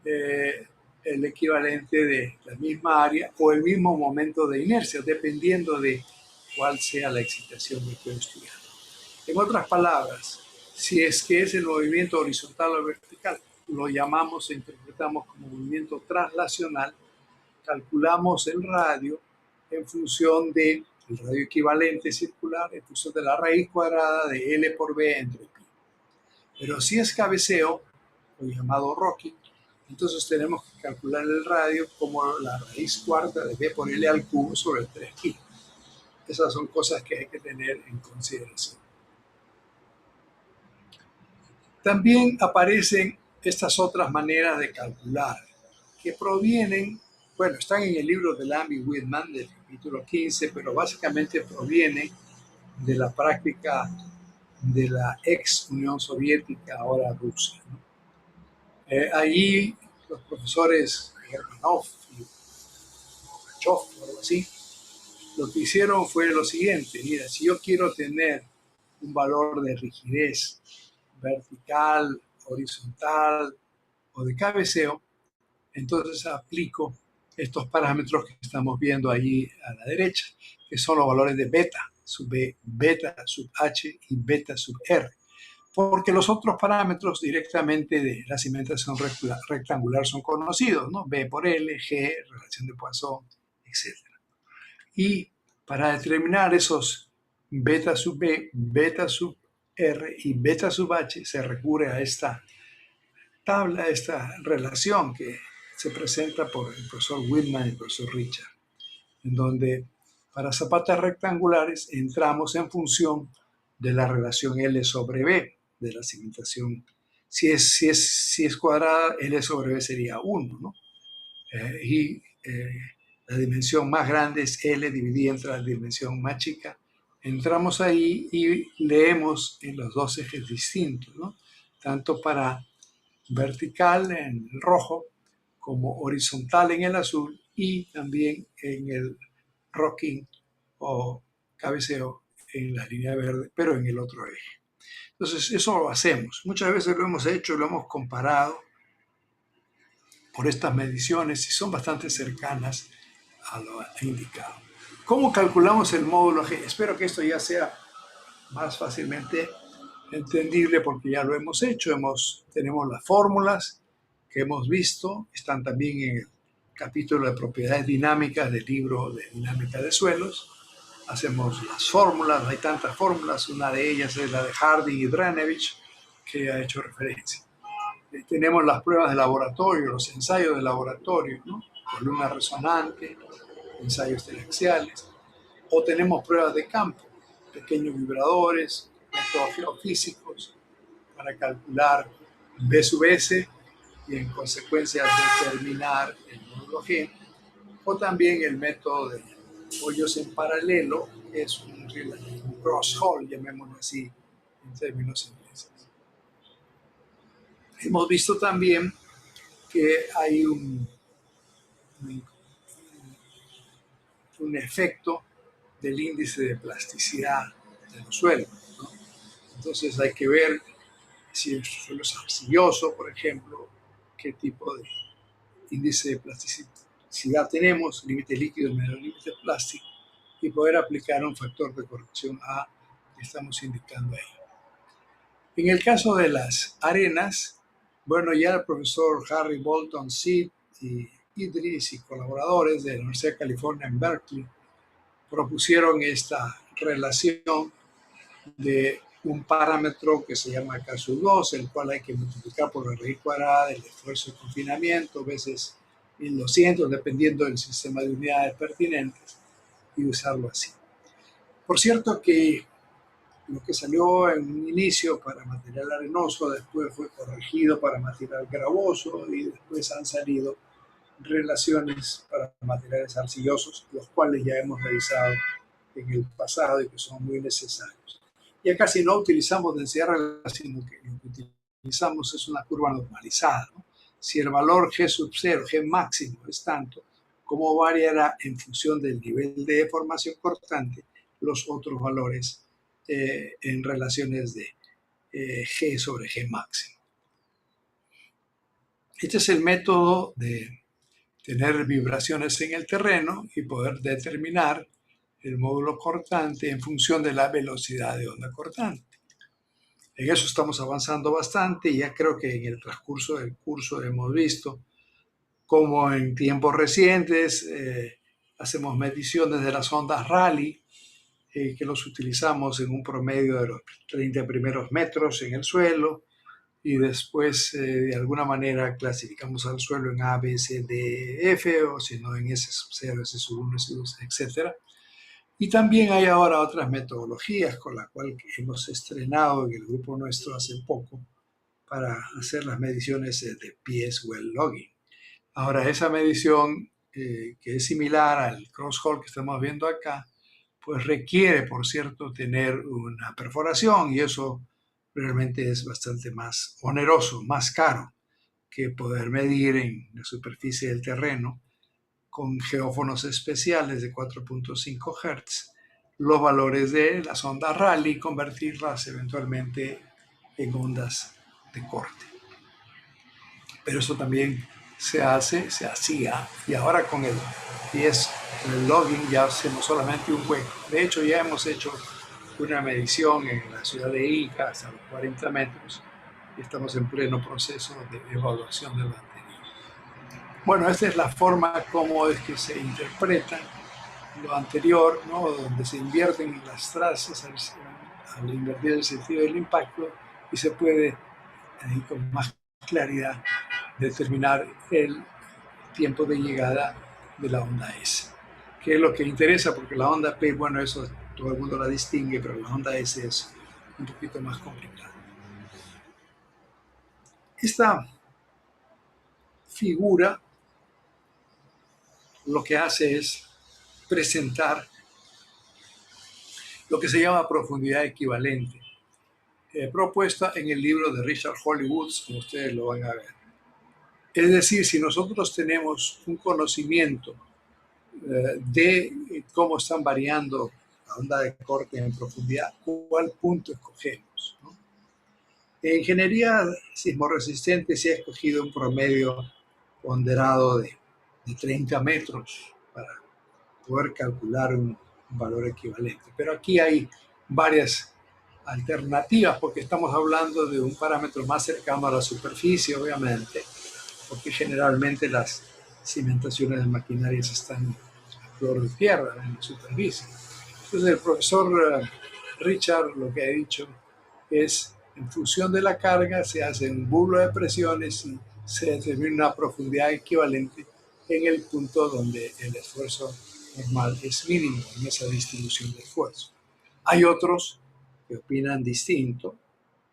el equivalente de la misma área o el mismo momento de inercia, dependiendo de cuál sea la excitación que estoy estudiando. En otras palabras, si es que es el movimiento horizontal o vertical, lo llamamos e interpretamos como movimiento translacional, calculamos el radio en función del radio equivalente circular, en función de la raíz cuadrada de L por B entre pi. Pero si es cabeceo, o llamado rocking, entonces tenemos que calcular el radio como la raíz cuarta de B por L al cubo sobre el 3pi. Esas son cosas que hay que tener en consideración. También aparecen estas otras maneras de calcular que provienen, bueno, están en el libro de Lamb y Whitman del capítulo 15, pero básicamente provienen de la práctica de la ex Unión Soviética, ahora Rusia, ¿no? Allí los profesores Germanov y Gorbachev o algo así, lo que hicieron fue lo siguiente: mira, si yo quiero tener un valor de rigidez vertical, horizontal o de cabeceo, entonces aplico estos parámetros que estamos viendo allí a la derecha, que son los valores de beta sub B, beta sub H y beta sub R. Porque los otros parámetros directamente de la cimentación rectangular son conocidos, ¿no? B por L, G, relación de Poisson, etc. Y para determinar esos beta sub B, beta sub R y beta sub H se recurre a esta tabla, esta relación que se presenta por el profesor Whitman y el profesor Richard, en donde para zapatas rectangulares entramos en función de la relación L sobre B de la cimentación. Si es cuadrada, L sobre B sería 1, ¿no? La dimensión más grande es L dividida entre la dimensión más chica. Entramos ahí y leemos en los dos ejes distintos, ¿no? Tanto para vertical en el rojo como horizontal en el azul y también en el rocking o cabeceo en la línea verde, pero en el otro eje. Entonces, eso lo hacemos. Muchas veces lo hemos hecho, lo hemos comparado por estas mediciones y son bastante cercanas a lo indicado. ¿Cómo calculamos el módulo G? Espero que esto ya sea más fácilmente entendible porque ya lo hemos hecho. Tenemos las fórmulas que hemos visto, están también en el capítulo de propiedades dinámicas del libro de dinámica de suelos. Hacemos las fórmulas, hay tantas fórmulas, una de ellas es la de Harding y Dranevich, que ha hecho referencia. Tenemos las pruebas de laboratorio, los ensayos de laboratorio, ¿no? Columna resonante, ensayos teleaxiales, o tenemos pruebas de campo, pequeños vibradores, métodos geofísicos para calcular B sub S y en consecuencia determinar el módulo G, o también el método de hoyos en paralelo, que es un cross-hole, llamémoslo así en términos ingleses. Hemos visto también que hay un efecto del índice de plasticidad de los suelos, ¿no? Entonces hay que ver si el suelo es arcilloso, por ejemplo, qué tipo de índice de plasticidad tenemos, límite líquido menos límite plástico, y poder aplicar un factor de corrección A que estamos indicando ahí. En el caso de las arenas, bueno, ya el profesor Harry Bolton Seed y Idris y colaboradores de la Universidad de California en Berkeley propusieron esta relación de un parámetro que se llama K2, el cual hay que multiplicar por la raíz cuadrada del esfuerzo de confinamiento, veces 1200, dependiendo del sistema de unidades pertinentes, y usarlo así. Por cierto que lo que salió en un inicio para material arenoso, después fue corregido para material gravoso y después han salido relaciones para materiales arcillosos, los cuales ya hemos revisado en el pasado y que son muy necesarios. Ya casi no utilizamos densidad relativa, sino que lo que utilizamos es una curva normalizada, ¿no? Si el valor G sub 0, G máximo, es tanto, ¿cómo variará en función del nivel de deformación cortante los otros valores en relaciones de G sobre G máximo? Este es el método de tener vibraciones en el terreno y poder determinar el módulo cortante en función de la velocidad de onda cortante. En eso estamos avanzando bastante y ya creo que en el transcurso del curso hemos visto cómo en tiempos recientes hacemos mediciones de las ondas Rayleigh, que los utilizamos en un promedio de los 30 primeros metros en el suelo, y después de alguna manera clasificamos al suelo en A, B, C, D, F, o si no en S0, S1, S2, etc. Y también hay ahora otras metodologías con las cuales hemos estrenado en el grupo nuestro hace poco para hacer las mediciones de PS Well Logging. Ahora, esa medición, que es similar al cross-hole que estamos viendo acá, pues requiere, por cierto, tener una perforación y eso realmente es bastante más oneroso, más caro que poder medir en la superficie del terreno con geófonos especiales de 4.5 Hz los valores de las ondas Rayleigh y convertirlas eventualmente en ondas de corte. Pero eso también se hacía, y ahora con el logging ya hacemos solamente un hueco. De hecho, ya hemos hecho una medición en la ciudad de Ica hasta los 40 metros y estamos en pleno proceso de evaluación de lo anterior. Bueno, esta es la forma como es que se interpreta lo anterior, ¿no? Donde se invierten las trazas al invertir el sentido del impacto y se puede con más claridad determinar el tiempo de llegada de la onda S, que es lo que interesa porque la onda P, bueno, eso todo el mundo la distingue, pero la onda S es un poquito más complicada. Esta figura lo que hace es presentar lo que se llama profundidad equivalente, propuesta en el libro de Richard Hollywoods, como ustedes lo van a ver. Es decir, si nosotros tenemos un conocimiento de cómo están variando la onda de corte en profundidad, ¿cuál punto escogemos, ¿no? En ingeniería sismorresistente se ha escogido un promedio ponderado de 30 metros para poder calcular un valor equivalente. Pero aquí hay varias alternativas porque estamos hablando de un parámetro más cercano a la superficie, obviamente, porque generalmente las cimentaciones de maquinarias están a flor de tierra en la superficie. Entonces el profesor Richard lo que ha dicho es, en función de la carga, se hace un bulo de presiones y se determina una profundidad equivalente en el punto donde el esfuerzo normal es mínimo en esa distribución de esfuerzo. Hay otros que opinan distinto.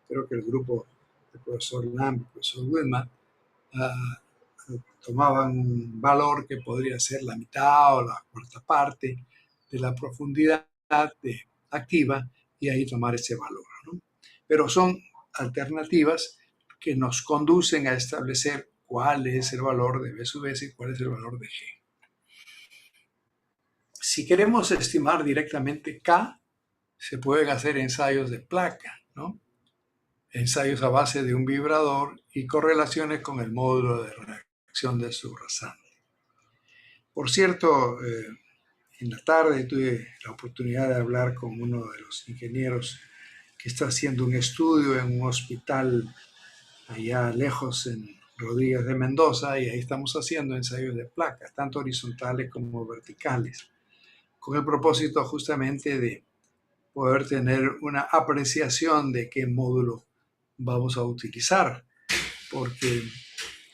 Creo que el grupo del profesor Lamb, el profesor Whitman, tomaban un valor que podría ser la mitad o la cuarta parte de la profundidad activa y ahí tomar ese valor, ¿no? Pero son alternativas que nos conducen a establecer cuál es el valor de B sub S y cuál es el valor de G. Si queremos estimar directamente K, se pueden hacer ensayos de placa, ¿no? Ensayos a base de un vibrador y correlaciones con el módulo de reacción de su rasante. Por cierto, en la tarde tuve la oportunidad de hablar con uno de los ingenieros que está haciendo un estudio en un hospital allá lejos en Rodríguez de Mendoza, y ahí estamos haciendo ensayos de placas, tanto horizontales como verticales, con el propósito justamente de poder tener una apreciación de qué módulo vamos a utilizar, porque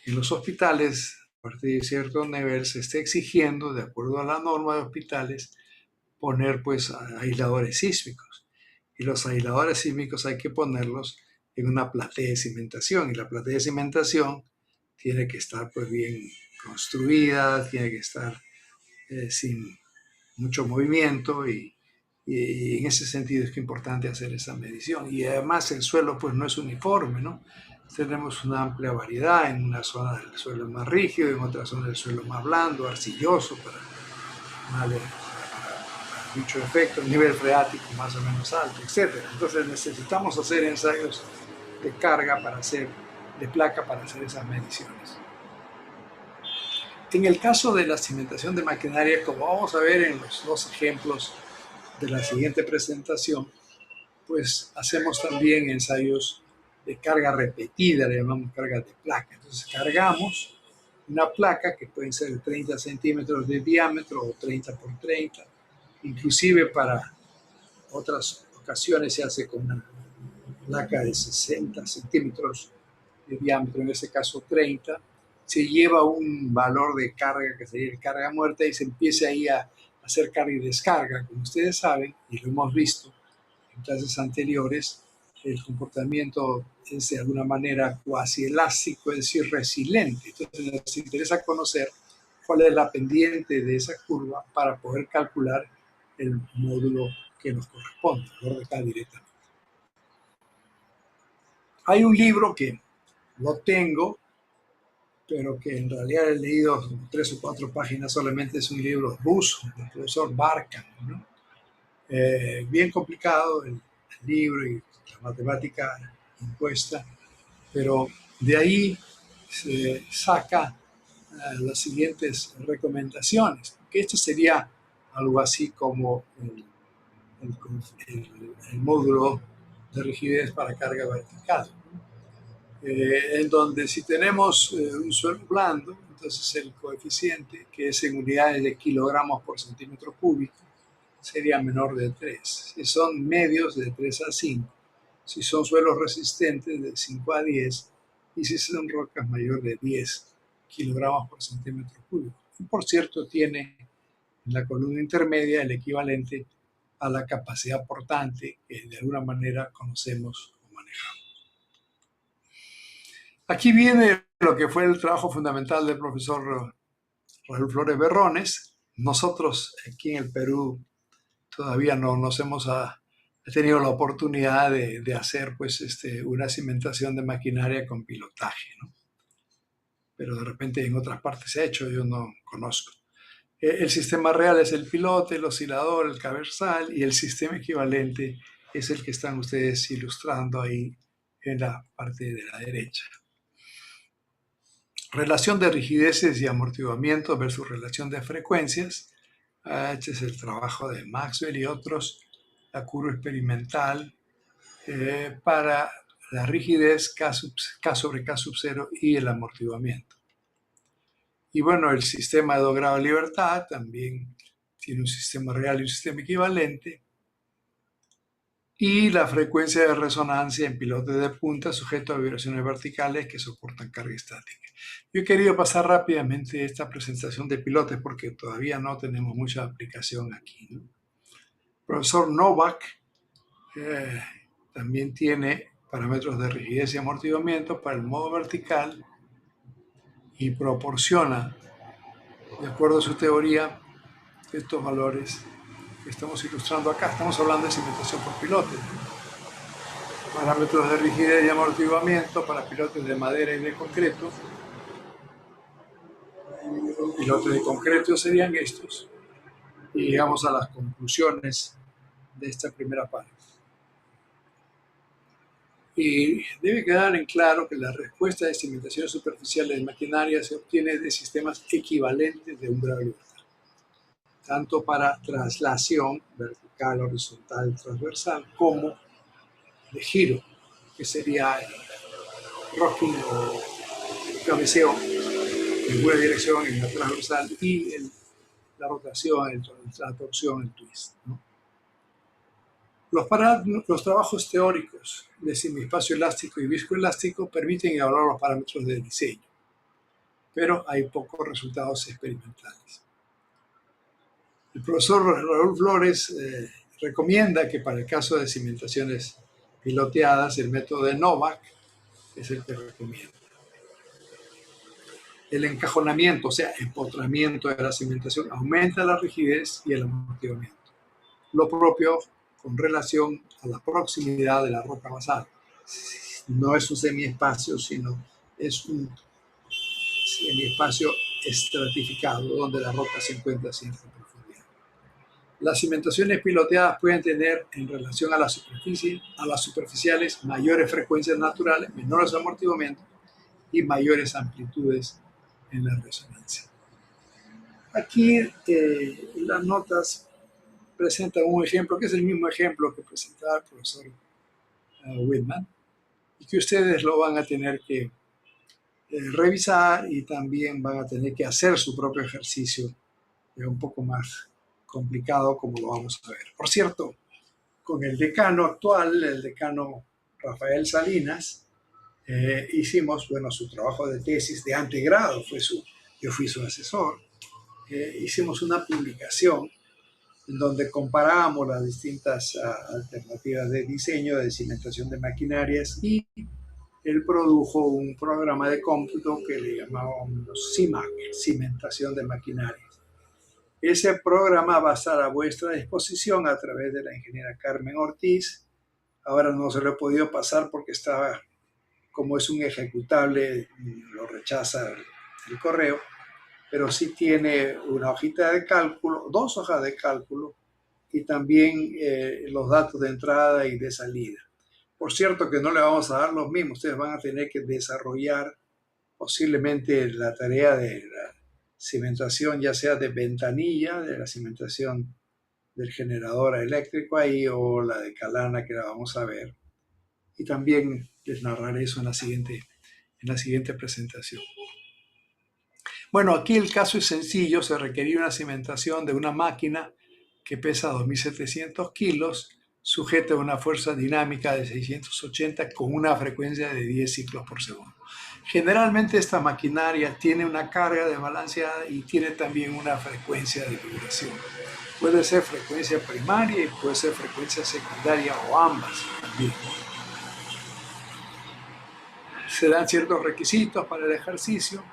en los hospitales, a partir de cierto nivel, se está exigiendo, de acuerdo a la norma de hospitales, poner pues aisladores sísmicos. Y los aisladores sísmicos hay que ponerlos en una platea de cimentación. Y la platea de cimentación tiene que estar pues bien construida, tiene que estar sin mucho movimiento y en ese sentido es que es importante hacer esa medición. Y además el suelo pues no es uniforme, ¿no? Tenemos una amplia variedad, en una zona del suelo más rígido, en otra zona del suelo más blando, arcilloso, para mucho efecto, nivel freático más o menos alto, etc. Entonces necesitamos hacer ensayos de carga para hacer, de placa para hacer esas mediciones. En el caso de la cimentación de maquinaria, como vamos a ver en los dos ejemplos de la siguiente presentación, pues hacemos también ensayos de carga repetida, le llamamos carga de placa. Entonces cargamos una placa que puede ser de 30 centímetros de diámetro o 30 por 30, inclusive para otras ocasiones se hace con una placa de 60 centímetros de diámetro, en ese caso 30, se lleva un valor de carga que sería el carga muerta y se empieza ahí a hacer carga y descarga. Como ustedes saben, y lo hemos visto en clases anteriores, el comportamiento es de alguna manera cuasi elástico, es decir, resiliente. Entonces nos interesa conocer cuál es la pendiente de esa curva para poder calcular el módulo que nos corresponde, el valor de K directamente. Hay un libro que lo tengo, pero que en realidad he leído 3 o 4 páginas solamente, es un libro ruso del profesor Barkan, ¿no? Bien complicado el libro y la matemática impuesta, pero de ahí se saca las siguientes recomendaciones, que esto sería algo así como el módulo de rigidez para carga vertical, en donde si tenemos un suelo blando, entonces el coeficiente, que es en unidades de kilogramos por centímetro cúbico, sería menor de 3. Si son medios, de 3 a 5. Si son suelos resistentes, de 5 a 10. Y si son rocas, mayor de 10 kilogramos por centímetro cúbico. Y por cierto, tiene en la columna intermedia el equivalente a la capacidad portante que de alguna manera conocemos o manejamos. Aquí viene lo que fue el trabajo fundamental del profesor Raúl Flores Berrones. Nosotros aquí en el Perú todavía no nos hemos tenido la oportunidad de hacer pues, una cimentación de maquinaria con pilotaje, ¿no? Pero de repente en otras partes se ha hecho, yo no conozco. El sistema real es el pilote, el oscilador, el cabezal, y el sistema equivalente es el que están ustedes ilustrando ahí en la parte de la derecha. Relación de rigideces y amortiguamiento versus relación de frecuencias. Este es el trabajo de Maxwell y otros, la curva experimental para la rigidez K sobre K sub 0 y el amortiguamiento. Y bueno, el sistema de 2 grados de libertad también tiene un sistema real y un sistema equivalente. Y la frecuencia de resonancia en pilotes de punta sujeto a vibraciones verticales que soportan carga estática. Yo he querido pasar rápidamente esta presentación de pilotes porque todavía no tenemos mucha aplicación aquí, ¿no? El profesor Novak también tiene parámetros de rigidez y amortiguamiento para el modo vertical y proporciona, de acuerdo a su teoría, estos valores que estamos ilustrando acá. Estamos hablando de cimentación por pilotes. Parámetros de rigidez y amortiguamiento para pilotes de madera y de concreto. Pilotes de concreto serían estos. Y llegamos a las conclusiones de esta primera parte. Y debe quedar en claro que la respuesta de cimentaciones superficiales de maquinaria se obtiene de sistemas equivalentes de un grado de libertad, tanto para traslación vertical, horizontal, transversal, como de giro, que sería el rocking o cabeceo en una dirección, en la transversal, y la rotación, la torsión, el twist, ¿no? Los trabajos teóricos de semiespacio elástico y viscoelástico permiten evaluar los parámetros de diseño, pero hay pocos resultados experimentales. El profesor Raúl Flores recomienda que para el caso de cimentaciones piloteadas, el método de Novak es el que recomienda. El encajonamiento, o sea, empotramiento de la cimentación, aumenta la rigidez y el amortiguamiento. Lo propio con relación a la proximidad de la roca basal. No es un semiespacio, sino es un semiespacio estratificado, donde la roca se encuentra a cierta profundidad. Las cimentaciones piloteadas pueden tener, en relación a la superficie, a las superficiales, mayores frecuencias naturales, menores amortiguamientos y mayores amplitudes en la resonancia. Aquí las notas presentan un ejemplo que es el mismo ejemplo que presentaba el profesor Whitman y que ustedes lo van a tener que revisar y también van a tener que hacer su propio ejercicio un poco más complicado, como lo vamos a ver. Por cierto, con el decano actual, el decano Rafael Salinas, hicimos, bueno, su trabajo de tesis de antegrado, yo fui su asesor, hicimos una publicación en donde comparábamos las distintas alternativas de diseño, de cimentación de maquinarias, y él produjo un programa de cómputo que le llamábamos CIMAC, cimentación de maquinarias. Ese programa va a estar a vuestra disposición a través de la ingeniera Carmen Ortiz. Ahora no se lo he podido pasar porque estaba, como es un ejecutable, lo rechaza el correo, pero sí tiene una hojita de cálculo, 2 hojas de cálculo y también los datos de entrada y de salida. Por cierto que no le vamos a dar los mismos, ustedes van a tener que desarrollar posiblemente la tarea de la cimentación, ya sea de ventanilla, de la cimentación del generador eléctrico ahí, o la de calana, que la vamos a ver. Y también les narraré eso en la siguiente presentación. Bueno, aquí el caso es sencillo. Se requería una cimentación de una máquina que pesa 2.700 kilos, sujeta a una fuerza dinámica de 680 con una frecuencia de 10 ciclos por segundo. Generalmente esta maquinaria tiene una carga de balanceada y tiene también una frecuencia de vibración. Puede ser frecuencia primaria y puede ser frecuencia secundaria o ambas también. Se dan ciertos requisitos para el ejercicio,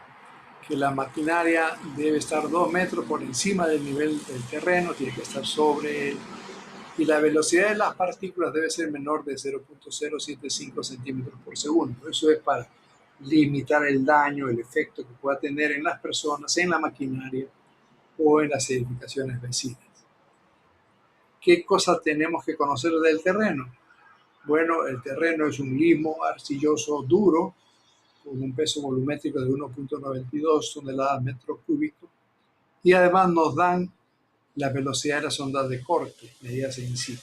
que la maquinaria debe estar 2 metros por encima del nivel del terreno, tiene que estar sobre él, y la velocidad de las partículas debe ser menor de 0.075 centímetros por segundo. Eso es para limitar el daño, el efecto que pueda tener en las personas, en la maquinaria o en las edificaciones vecinas. ¿Qué cosas tenemos que conocer del terreno? Bueno, el terreno es un limo arcilloso duro con un peso volumétrico de 1,92 toneladas metro cúbico y además nos dan la velocidad de las ondas de corte medidas in situ,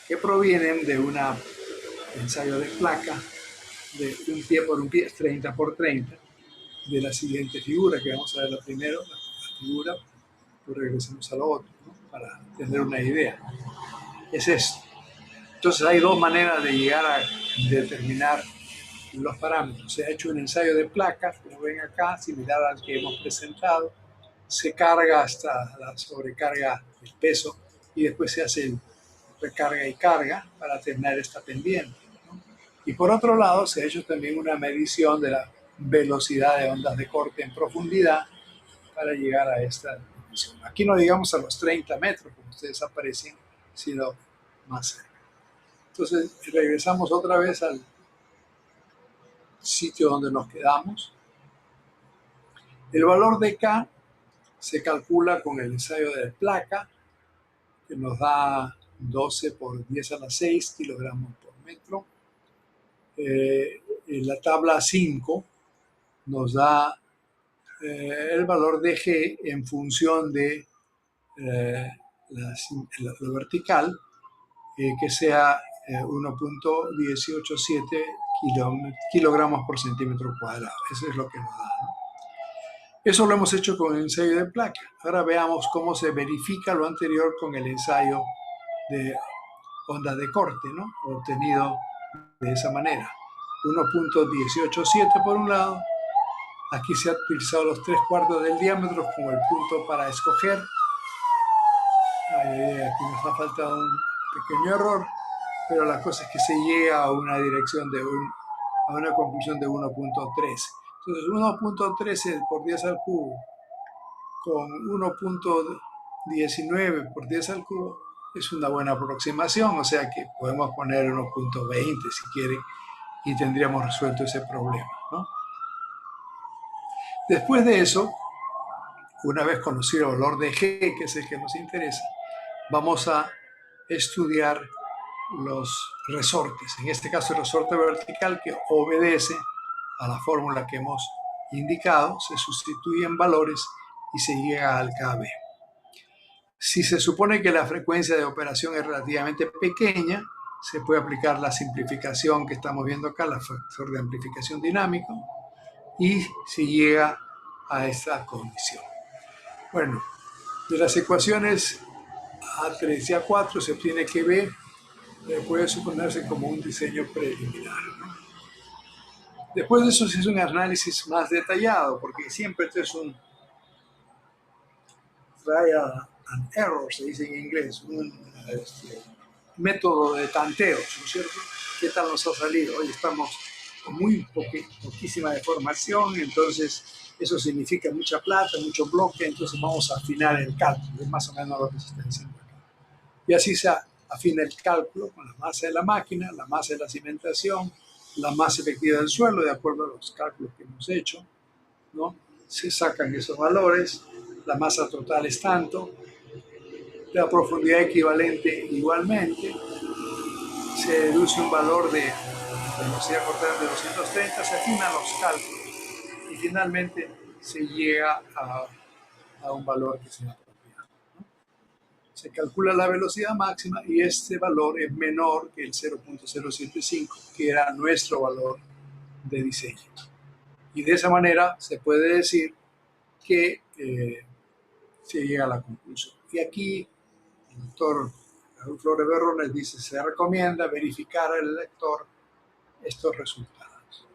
que provienen de un ensayo de placa de un pie por un pie, 30 por 30, de la siguiente figura, que vamos a ver la primero, la figura, pues regresemos a lo otro, ¿no? Para tener una idea. Es esto. Entonces hay dos maneras de llegar a determinar los parámetros. Se ha hecho un ensayo de placas, como ven acá, similar al que hemos presentado. Se carga hasta la sobrecarga del peso y después se hace el recarga y carga para tener esta pendiente, ¿no? Y por otro lado, se ha hecho también una medición de la velocidad de ondas de corte en profundidad para llegar a esta dimensión. Aquí no digamos a los 30 metros, como ustedes aparecen, sino más cerca. Entonces, regresamos otra vez al sitio donde nos quedamos. El valor de K se calcula con el ensayo de placa, que nos da 12 por 10 a la 6 kilogramos por metro. En la tabla 5 nos da el valor de G en función de lo vertical, que sea 1,187 kilogramos por centímetro cuadrado. Eso es lo que nos da, ¿no? Eso lo hemos hecho con el ensayo de placa. Ahora veamos cómo se verifica lo anterior con el ensayo de ondas de corte, ¿no? Obtenido de esa manera. 1,187 por un lado. Aquí se han utilizado los 3/4 del diámetro como el punto para escoger. Aquí nos ha faltado un pequeño error, pero la cosa es que se llega a una dirección a una conclusión de 1,13. Entonces 1,13 por 10 al cubo con 1,19 por 10 al cubo es una buena aproximación, o sea que podemos poner 1,20 si quieren y tendríamos resuelto ese problema, ¿no? Después de eso, una vez conocido el valor de G, que es el que nos interesa, vamos a estudiar los resortes. En este caso, el resorte vertical, que obedece a la fórmula que hemos indicado, se sustituyen valores y se llega al KB. Si se supone que la frecuencia de operación es relativamente pequeña, se puede aplicar la simplificación que estamos viendo acá, el factor de amplificación dinámico, y se llega a esta condición. Bueno, de las ecuaciones A3 y A4 se obtiene que B puede suponerse como un diseño preliminar, ¿no? Después de eso se hace un análisis más detallado, porque siempre esto es un trial and error, se dice en inglés, un método de tanteos, ¿no es cierto? ¿Qué tal nos ha salido? Hoy estamos con muy poquísima deformación, entonces eso significa mucha plata, mucho bloque, entonces vamos a afinar el cálculo, es más o menos lo que se está diciendo acá. Y así se afina el cálculo con la masa de la máquina, la masa de la cimentación, la masa efectiva del suelo, de acuerdo a los cálculos que hemos hecho, ¿no? Se sacan esos valores, la masa total es tanto, la profundidad equivalente igualmente, se deduce un valor de velocidad cortante de 230, se afinan los cálculos y finalmente se llega a un valor que sea apropiado, ¿no? Se calcula la velocidad máxima y este valor es menor que el 0,075, que era nuestro valor de diseño. Y de esa manera se puede decir que se llega a la conclusión. Y aquí el doctor Raúl Flores Berrones dice, se recomienda verificar al lector estos resultados.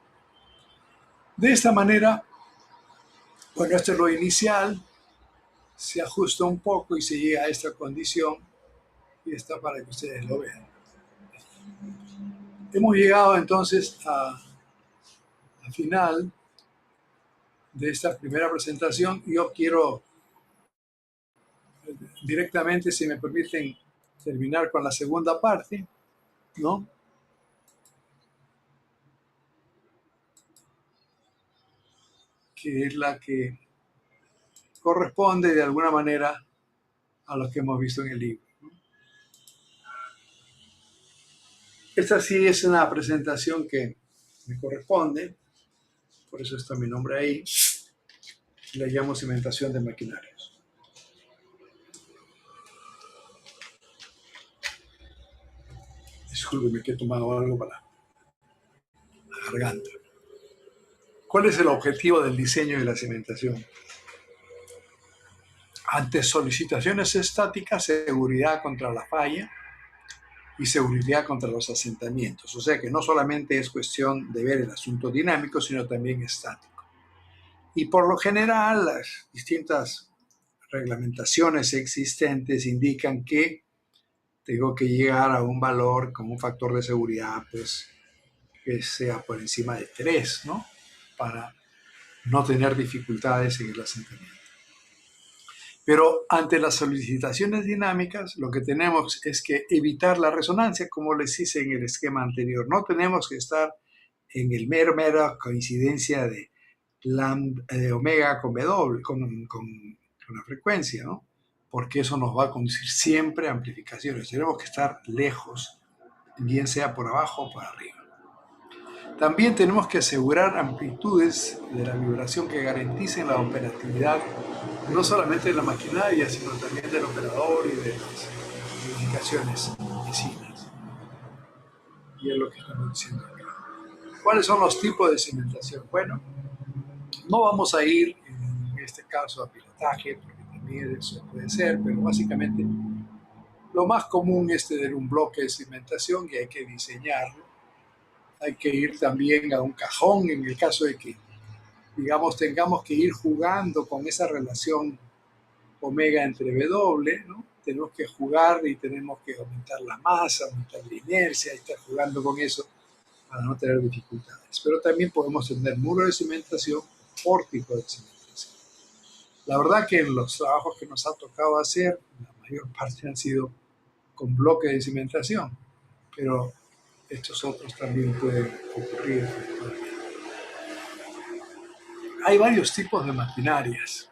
De esta manera, bueno, esto es lo inicial, se ajusta un poco y se llega a esta condición y está para que ustedes lo vean. Hemos llegado entonces al final de esta primera presentación. Yo quiero directamente, si me permiten, terminar con la segunda parte, ¿no? Que es la que corresponde de alguna manera a lo que hemos visto en el libro. Esta sí es una presentación que me corresponde, por eso está mi nombre ahí. Le llamo cimentación de maquinarios. Discúlpeme que he tomado algo para la garganta. ¿Cuál es el objetivo del diseño de la cimentación? Ante solicitaciones estáticas, seguridad contra la falla y seguridad contra los asentamientos. O sea que no solamente es cuestión de ver el asunto dinámico, sino también estático. Y por lo general, las distintas reglamentaciones existentes indican que tengo que llegar a un valor como un factor de seguridad, pues, que sea por encima de 3, ¿no? Para no tener dificultades en el asentamiento. Pero ante las solicitaciones dinámicas, lo que tenemos es que evitar la resonancia, como les hice en el esquema anterior. No tenemos que estar en el mera coincidencia de omega con W, con la frecuencia, ¿no? Porque eso nos va a conducir siempre a amplificaciones. Tenemos que estar lejos, bien sea por abajo o por arriba. También tenemos que asegurar amplitudes de la vibración que garanticen la operatividad no solamente de la maquinaria, sino también del operador y de las edificaciones vecinas. Y es lo que estamos diciendo acá. ¿Cuáles son los tipos de cimentación? Bueno, no vamos a ir en este caso a pilotaje, porque también eso puede ser, pero básicamente lo más común es tener un bloque de cimentación y hay que diseñarlo. Hay que ir también a un cajón en el caso de que, digamos, tengamos que ir jugando con esa relación omega entre W, ¿no? Tenemos que jugar y tenemos que aumentar la masa, aumentar la inercia y estar jugando con eso para no tener dificultades. Pero también podemos tener muro de cimentación, pórtico de cimentación. La verdad que en los trabajos que nos ha tocado hacer, la mayor parte han sido con bloques de cimentación, pero estos otros también pueden ocurrir. Hay varios tipos de maquinarias.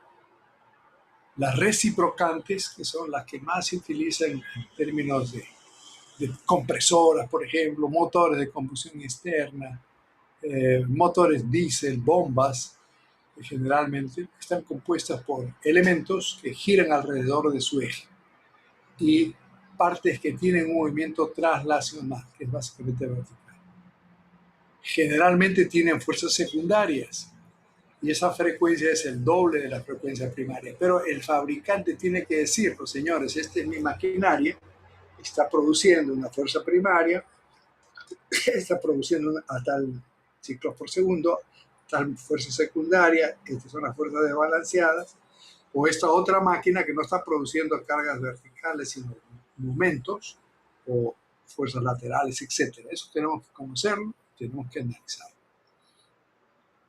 Las reciprocantes, que son las que más se utilizan en términos de compresoras, por ejemplo, motores de combustión externa, motores diésel, bombas, que generalmente están compuestas por elementos que giran alrededor de su eje y partes que tienen un movimiento traslacional, que es básicamente vertical. Generalmente tienen fuerzas secundarias y esa frecuencia es el doble de la frecuencia primaria. Pero el fabricante tiene que decirlo, señores, esta es mi maquinaria, está produciendo una fuerza primaria, está produciendo a tal ciclos por segundo, tal fuerza secundaria, estas son las fuerzas desbalanceadas, o esta otra máquina que no está produciendo cargas verticales, sino momentos o fuerzas laterales, etc. Eso tenemos que conocerlo, tenemos que analizarlo.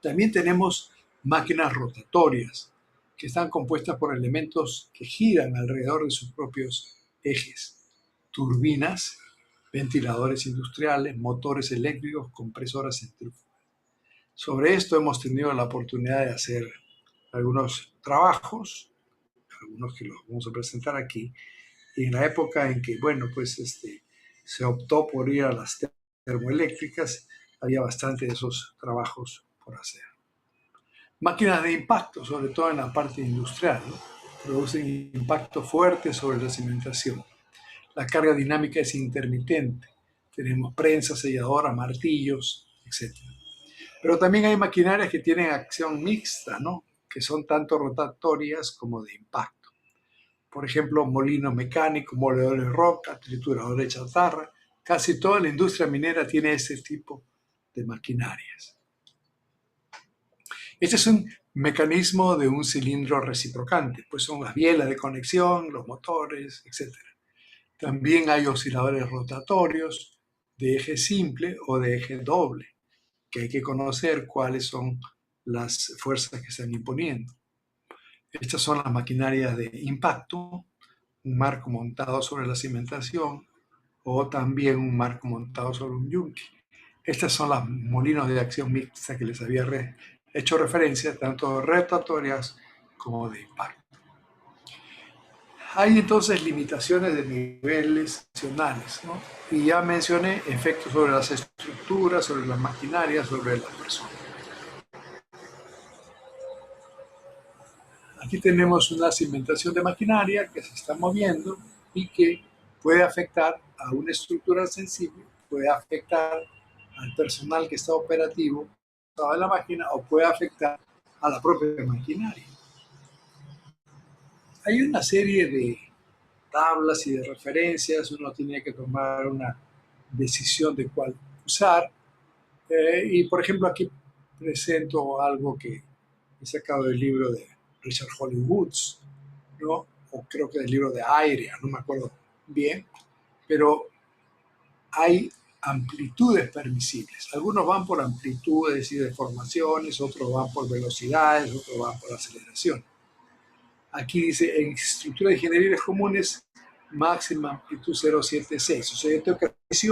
También tenemos máquinas rotatorias, que están compuestas por elementos que giran alrededor de sus propios ejes. Turbinas, ventiladores industriales, motores eléctricos, compresoras centrífugas. Sobre esto hemos tenido la oportunidad de hacer algunos trabajos, algunos que los vamos a presentar aquí, y en la época en que, bueno, pues se optó por ir a las termoeléctricas, había bastante de esos trabajos por hacer. Máquinas de impacto, sobre todo en la parte industrial, ¿no? Producen impacto fuerte sobre la cimentación. La carga dinámica es intermitente. Tenemos prensa, selladora, martillos, etc. Pero también hay maquinarias que tienen acción mixta, ¿no? Que son tanto rotatorias como de impacto. Por ejemplo, molinos mecánicos, moledores de roca, trituradores de chatarra. Casi toda la industria minera tiene ese tipo de maquinarias. Este es un mecanismo de un cilindro reciprocante, pues son las bielas de conexión, los motores, etc. También hay osciladores rotatorios de eje simple o de eje doble, que hay que conocer cuáles son las fuerzas que están imponiendo. Estas son las maquinarias de impacto, un marco montado sobre la cimentación o también un marco montado sobre un yunque. Estas son las molinos de acción mixta que les había hecho referencia, tanto rotatorias como de impacto. Hay entonces limitaciones de niveles nacionales, ¿no? Y ya mencioné efectos sobre las estructuras, sobre las maquinarias, sobre las personas. Aquí tenemos una cimentación de maquinaria que se está moviendo y que puede afectar a una estructura sensible, puede afectar al personal que está operativo en la máquina o puede afectar a la propia maquinaria. Hay una serie de tablas y de referencias, uno tiene que tomar una decisión de cuál usar. Y por ejemplo aquí presento algo que he sacado del libro de Richard Hollingwoods, ¿no? O creo que del libro de Airea, no me acuerdo bien, pero hay amplitudes permisibles. Algunos van por amplitudes y deformaciones, otros van por velocidades, otros van por aceleración. Aquí dice, en estructuras ingenierías comunes, máxima amplitud 0,76. O sea, yo tengo que hacer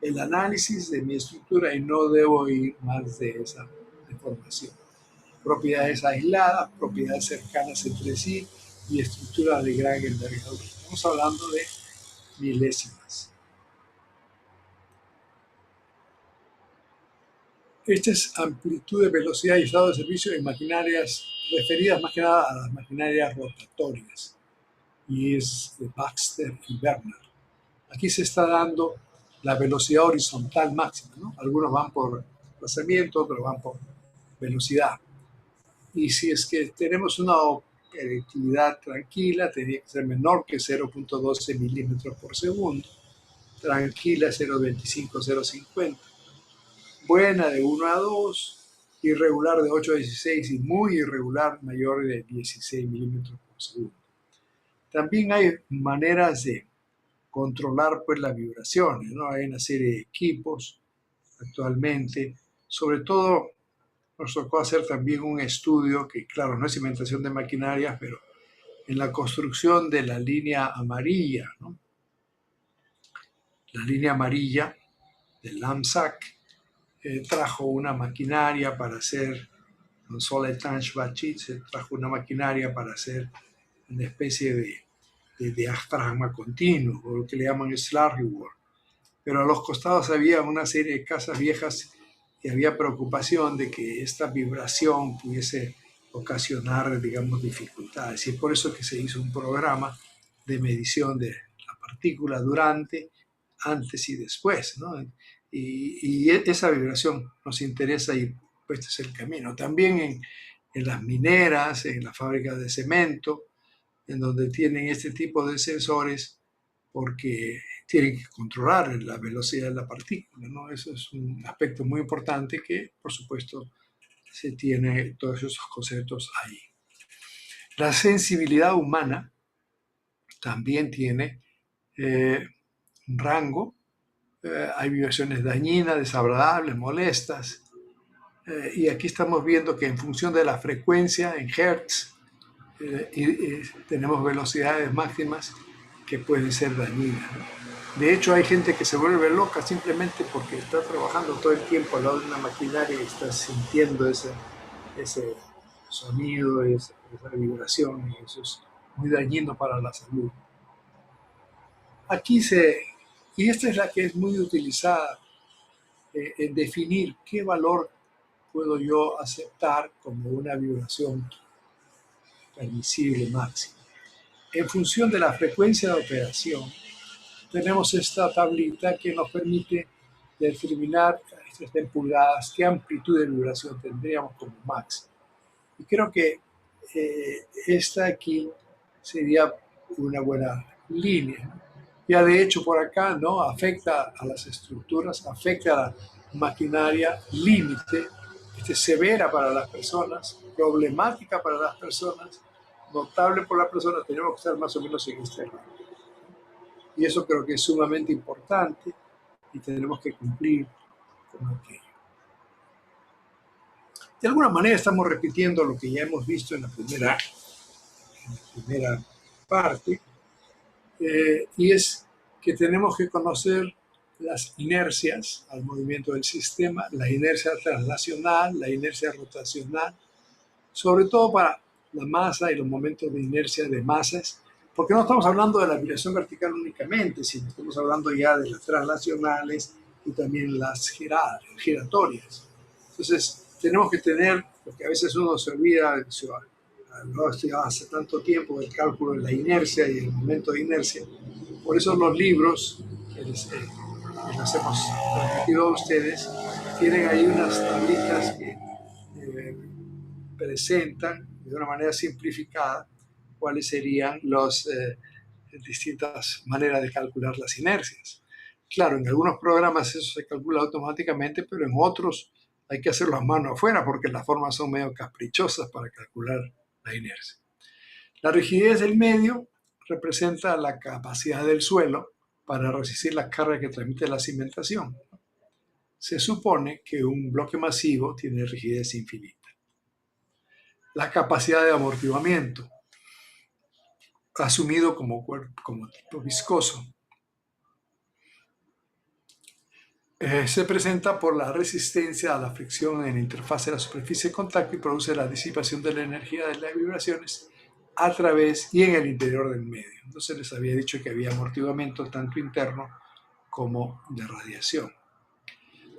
el análisis de mi estructura y no debo ir más de esa deformación. Propiedades aisladas, propiedades cercanas entre sí y estructuras de gran envergadura. Estamos hablando de milésimas. Esta es amplitud de velocidad y estado de servicio en maquinarias referidas más que nada a las maquinarias rotatorias. Y es de Baxter y Bernard. Aquí se está dando la velocidad horizontal máxima, ¿no? Algunos van por desplazamiento, otros van por velocidad. Y si es que tenemos una operatividad tranquila, tendría que ser menor que 0.12 milímetros por segundo, tranquila 0.25, 0.50, buena de 1 a 2, irregular de 8 a 16 y muy irregular mayor de 16 milímetros por segundo. También hay maneras de controlar pues las vibraciones, ¿no? Hay una serie de equipos actualmente, sobre todo nos tocó hacer también un estudio que, claro, no es cimentación de maquinarias, pero en la construcción de la línea amarilla, ¿no? La línea amarilla del LAMSAC trajo una maquinaria para hacer un solid tanch batchit, se trajo una maquinaria para hacer una especie de diafragma continuo, o lo que le llaman slurry work. Pero a los costados había una serie de casas viejas y había preocupación de que esta vibración pudiese ocasionar, digamos, dificultades. Y es por eso que se hizo un programa de medición de la partícula durante, antes y después, ¿no? Y esa vibración nos interesa y pues este es el camino. También en las mineras, en las fábricas de cemento, en donde tienen este tipo de sensores, porque tienen que controlar la velocidad de la partícula, ¿no? Eso es un aspecto muy importante que, por supuesto, se tiene todos esos conceptos ahí. La sensibilidad humana también tiene un rango. Hay vibraciones dañinas, desagradables, molestas. Y aquí estamos viendo que en función de la frecuencia en hertz, tenemos velocidades máximas que pueden ser dañinas, ¿no? De hecho, hay gente que se vuelve loca simplemente porque está trabajando todo el tiempo al lado de una maquinaria y está sintiendo ese sonido, esa vibración, y eso es muy dañino para la salud. Y esta es la que es muy utilizada en definir qué valor puedo yo aceptar como una vibración permisible máxima. En función de la frecuencia de operación, tenemos esta tablita que nos permite determinar, esto está en pulgadas, qué amplitud de vibración tendríamos como máximo. Y creo que esta aquí sería una buena línea, ¿no? Ya de hecho por acá, ¿no? Afecta a las estructuras, afecta a la maquinaria, límite, severa para las personas, problemática para las personas, notable por las personas, tenemos que estar más o menos en este rango. Y eso creo que es sumamente importante y tenemos que cumplir con aquello. De alguna manera estamos repitiendo lo que ya hemos visto en la primera parte, y es que tenemos que conocer las inercias al movimiento del sistema, la inercia translacional, la inercia rotacional, sobre todo para la masa y los momentos de inercia de masas, porque no estamos hablando de la vibración vertical únicamente, sino estamos hablando ya de las translacionales y también las giratorias. Entonces, tenemos que tener, porque a veces uno se olvida, no estudiado hace tanto tiempo el cálculo de la inercia y el momento de inercia. Por eso los libros que les hemos transmitido a ustedes tienen ahí unas tablitas que presentan de una manera simplificada cuáles serían las distintas maneras de calcular las inercias. Claro, en algunos programas eso se calcula automáticamente, pero en otros hay que hacerlo a mano afuera porque las formas son medio caprichosas para calcular la inercia. La rigidez del medio representa la capacidad del suelo para resistir las cargas que transmite la cimentación. Se supone que un bloque masivo tiene rigidez infinita. La capacidad de amortiguamiento, asumido como tipo viscoso, se presenta por la resistencia a la fricción en la interfaz de la superficie de contacto y produce la disipación de la energía de las vibraciones a través y en el interior del medio. Entonces les había dicho que había amortiguamiento tanto interno como de radiación.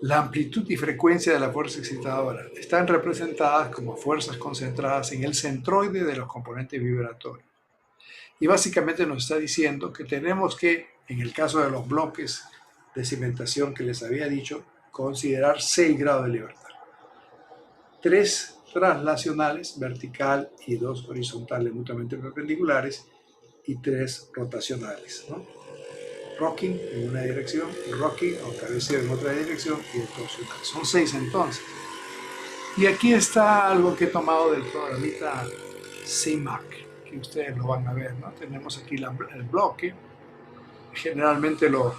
La amplitud y frecuencia de la fuerza excitadora están representadas como fuerzas concentradas en el centroide de los componentes vibratorios. Y básicamente nos está diciendo que tenemos que, en el caso de los bloques de cimentación que les había dicho, considerar 6 grados de libertad. 3 translacionales, vertical, y 2 horizontales mutuamente perpendiculares, y 3 rotacionales, ¿no? Rocking en una dirección, rocking o cabeceo en otra dirección y el torsional. Son 6 entonces. Y aquí está algo que he tomado del programita CMAC, que ustedes lo van a ver, ¿no? Tenemos aquí el bloque. Generalmente lo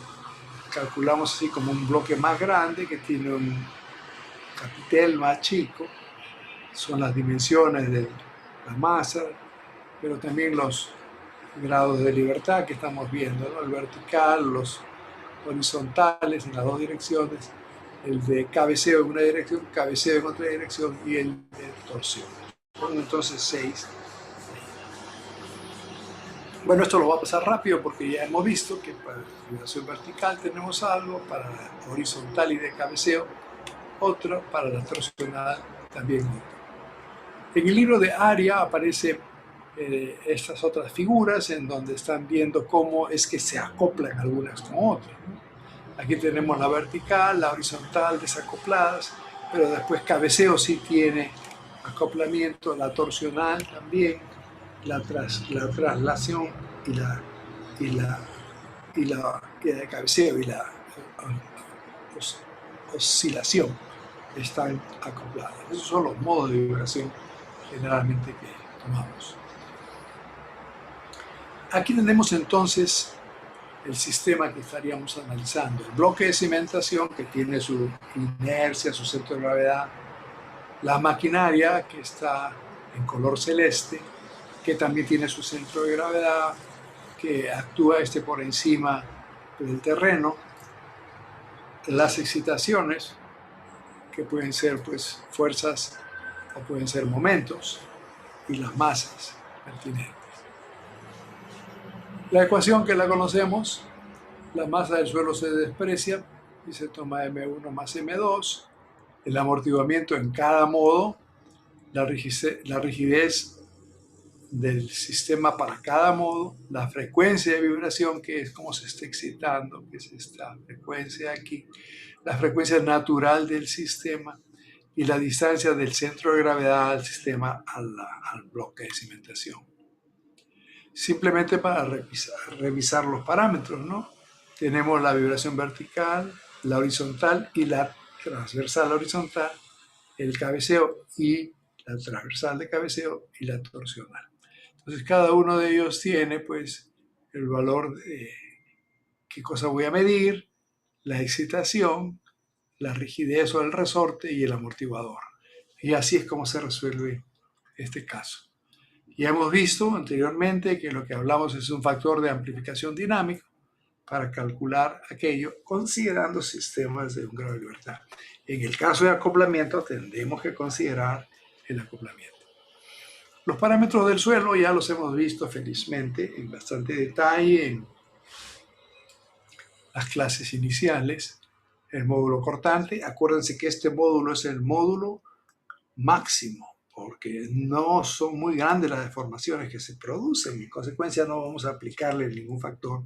calculamos así como un bloque más grande que tiene un capitel más chico. Son las dimensiones de la masa, pero también los grados de libertad que estamos viendo, ¿no? El vertical, los horizontales en las 2 direcciones, el de cabeceo en una dirección, cabeceo en otra dirección y el de torsión. Entonces 6. Bueno, esto lo va a pasar rápido porque ya hemos visto que para la vibración vertical tenemos algo, para la horizontal y de cabeceo otro, para la torsional también otro. En el libro de Aria aparecen estas otras figuras en donde están viendo cómo es que se acoplan algunas con otras, ¿no? Aquí tenemos la vertical, la horizontal desacopladas, pero después cabeceo sí tiene acoplamiento, la torsional también, la traslación y de cabeceo y la oscilación están acopladas. Esos son los modos de vibración generalmente que tomamos. Aquí tenemos entonces el sistema que estaríamos analizando. El bloque de cimentación que tiene su inercia, su centro de gravedad. La maquinaria que está en color celeste, que también tiene su centro de gravedad, que actúa por encima del terreno. Las excitaciones, que pueden ser pues fuerzas o pueden ser momentos, y las masas pertinentes. La ecuación que la conocemos, la masa del suelo se desprecia y se toma M1 más M2, el amortiguamiento en cada modo, la rigidez del sistema para cada modo, la frecuencia de vibración, que es como se está excitando, que es esta frecuencia aquí, la frecuencia natural del sistema y la distancia del centro de gravedad al sistema al bloque de cimentación. Simplemente para revisar los parámetros, ¿no? Tenemos la vibración vertical, la horizontal y la transversal horizontal, el cabeceo y la transversal de cabeceo y la torsional. Entonces cada uno de ellos tiene pues el valor de qué cosa voy a medir, la excitación, la rigidez o el resorte y el amortiguador. Y así es como se resuelve este caso. Ya hemos visto anteriormente que lo que hablamos es un factor de amplificación dinámico para calcular aquello considerando sistemas de un grado de libertad. En el caso de acoplamiento tendremos que considerar el acoplamiento. Los parámetros del suelo ya los hemos visto felizmente en bastante detalle en las clases iniciales. El módulo cortante, acuérdense que este módulo es el módulo máximo, porque no son muy grandes las deformaciones que se producen. En consecuencia, no vamos a aplicarle ningún factor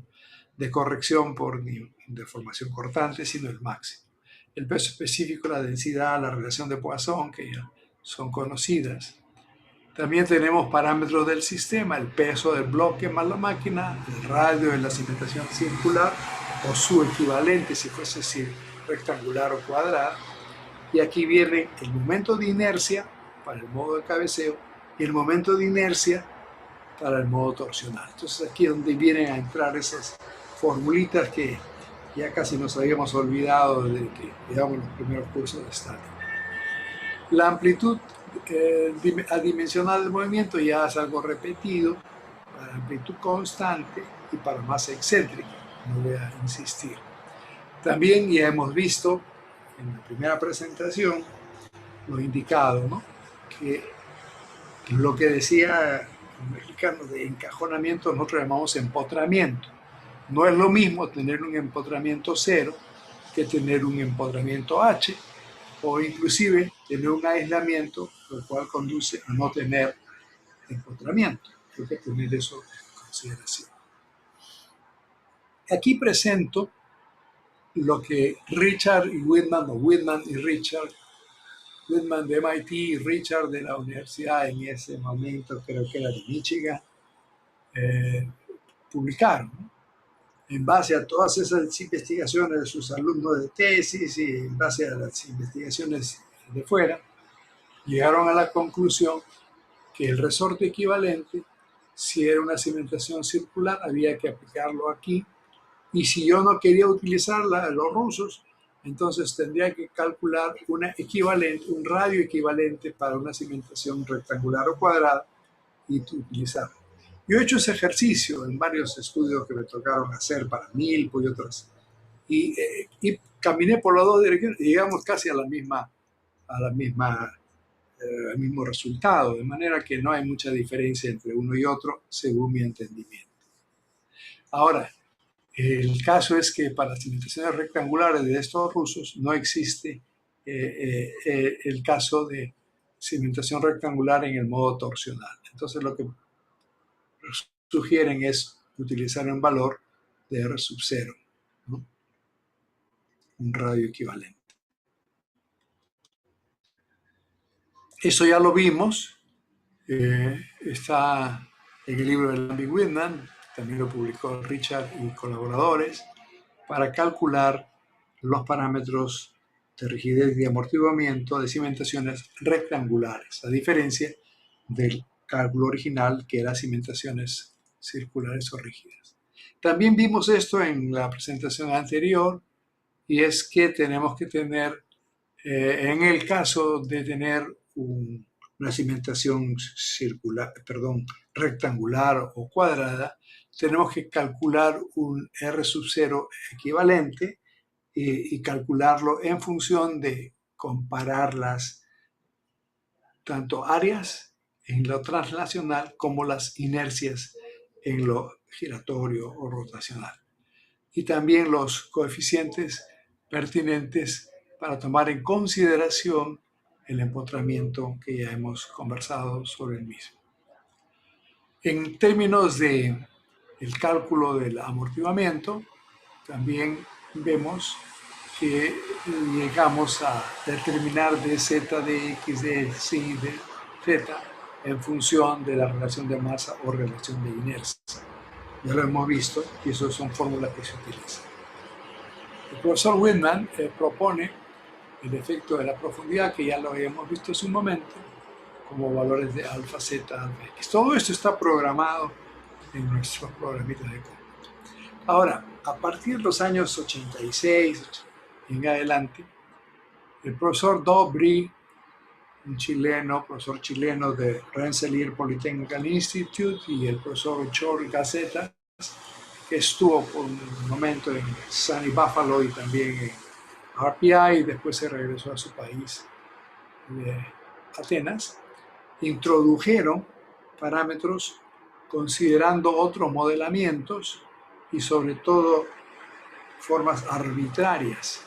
de corrección por deformación cortante, sino el máximo. El peso específico, la densidad, la relación de Poisson, que ya son conocidas. También tenemos parámetros del sistema, el peso del bloque más la máquina, el radio de la cimentación circular o su equivalente si fuese rectangular o cuadrada. Y aquí viene el momento de inercia para el modo de cabeceo y el momento de inercia para el modo torsional. Entonces aquí es donde vienen a entrar esas formulitas que ya casi nos habíamos olvidado desde que llevamos los primeros cursos de estática. La amplitud adimensional del movimiento ya es algo repetido para amplitud constante y para masa excéntrica. No voy a insistir. También ya hemos visto en la primera presentación lo indicado, ¿no? Que lo que decía el mexicano de encajonamiento nosotros llamamos empotramiento. No es lo mismo tener un empotramiento 0 que tener un empotramiento H o inclusive tener un aislamiento, lo cual conduce a no tener empotramiento. Hay que tener eso en consideración. Aquí presento lo que Richard y Whitman, o Whitman y Richard, Whitman de MIT y Richard de la universidad en ese momento, creo que era de Michigan, publicaron, ¿no? En base a todas esas investigaciones de sus alumnos de tesis y en base a las investigaciones de fuera, llegaron a la conclusión que el resorte equivalente, si era una cimentación circular, había que aplicarlo aquí, y si yo no quería utilizar los rusos, entonces tendría que calcular un radio equivalente para una cimentación rectangular o cuadrada y utilizarlo. Yo he hecho ese ejercicio en varios estudios que me tocaron hacer para Milpo y otras, y caminé por las dos direcciones y llegamos casi al mismo resultado, de manera que no hay mucha diferencia entre uno y otro, según mi entendimiento. Ahora, el caso es que para las cimentaciones rectangulares de estos rusos no existe el caso de cimentación rectangular en el modo torsional. Entonces lo que sugieren es utilizar un valor de R sub 0, ¿no? Un radio equivalente. Eso ya lo vimos, está en el libro de Lamb y Whitman, también lo publicó Richard y colaboradores, para calcular los parámetros de rigidez y amortiguamiento de cimentaciones rectangulares, a diferencia del cálculo original que era cimentaciones circulares o rígidas. También vimos esto en la presentación anterior, y es que tenemos que tener, en el caso de tener una cimentación rectangular o cuadrada, tenemos que calcular un R sub 0 equivalente y calcularlo en función de comparar las tanto áreas en lo translacional como las inercias en lo giratorio o rotacional. Y también los coeficientes pertinentes para tomar en consideración el empotramiento que ya hemos conversado sobre el mismo. En términos de el cálculo del amortiguamiento, también vemos que llegamos a determinar dz, dx, de y de z en función de la relación de masa o relación de inercia. Ya lo hemos visto y esas son fórmulas que se utilizan. El profesor Whitman propone el efecto de la profundidad, que ya lo habíamos visto hace un momento, como valores de alfa, z, alfa, x. Todo esto está programado en nuestros programitas de cómputo. Ahora, a partir de los años 86 en adelante, el profesor Dobry, un profesor chileno de Rensselaer Polytechnical Institute, y el profesor Chor Gaceta, que estuvo por un momento en Sunny Buffalo y también en RPI, y después se regresó a su país de Atenas, introdujeron parámetros considerando otros modelamientos y sobre todo formas arbitrarias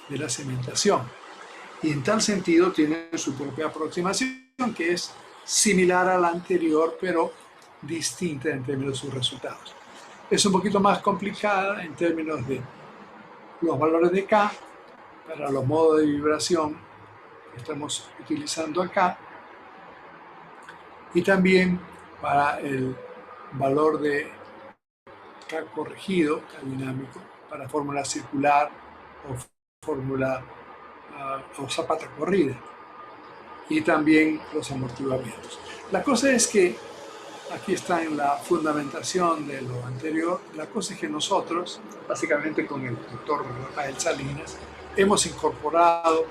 de la cimentación. Y en tal sentido tiene su propia aproximación, que es similar a la anterior, pero distinta en términos de sus resultados. Es un poquito más complicada en términos de los valores de K para los modos de vibración que estamos utilizando acá y también para el valor de K corregido, K dinámico, para fórmula circular o fórmula o zapata corrida, y también los amortiguamientos. La cosa es que aquí está en la fundamentación de lo anterior. La cosa es que nosotros, básicamente con el doctor Rafael Salinas, hemos incorporado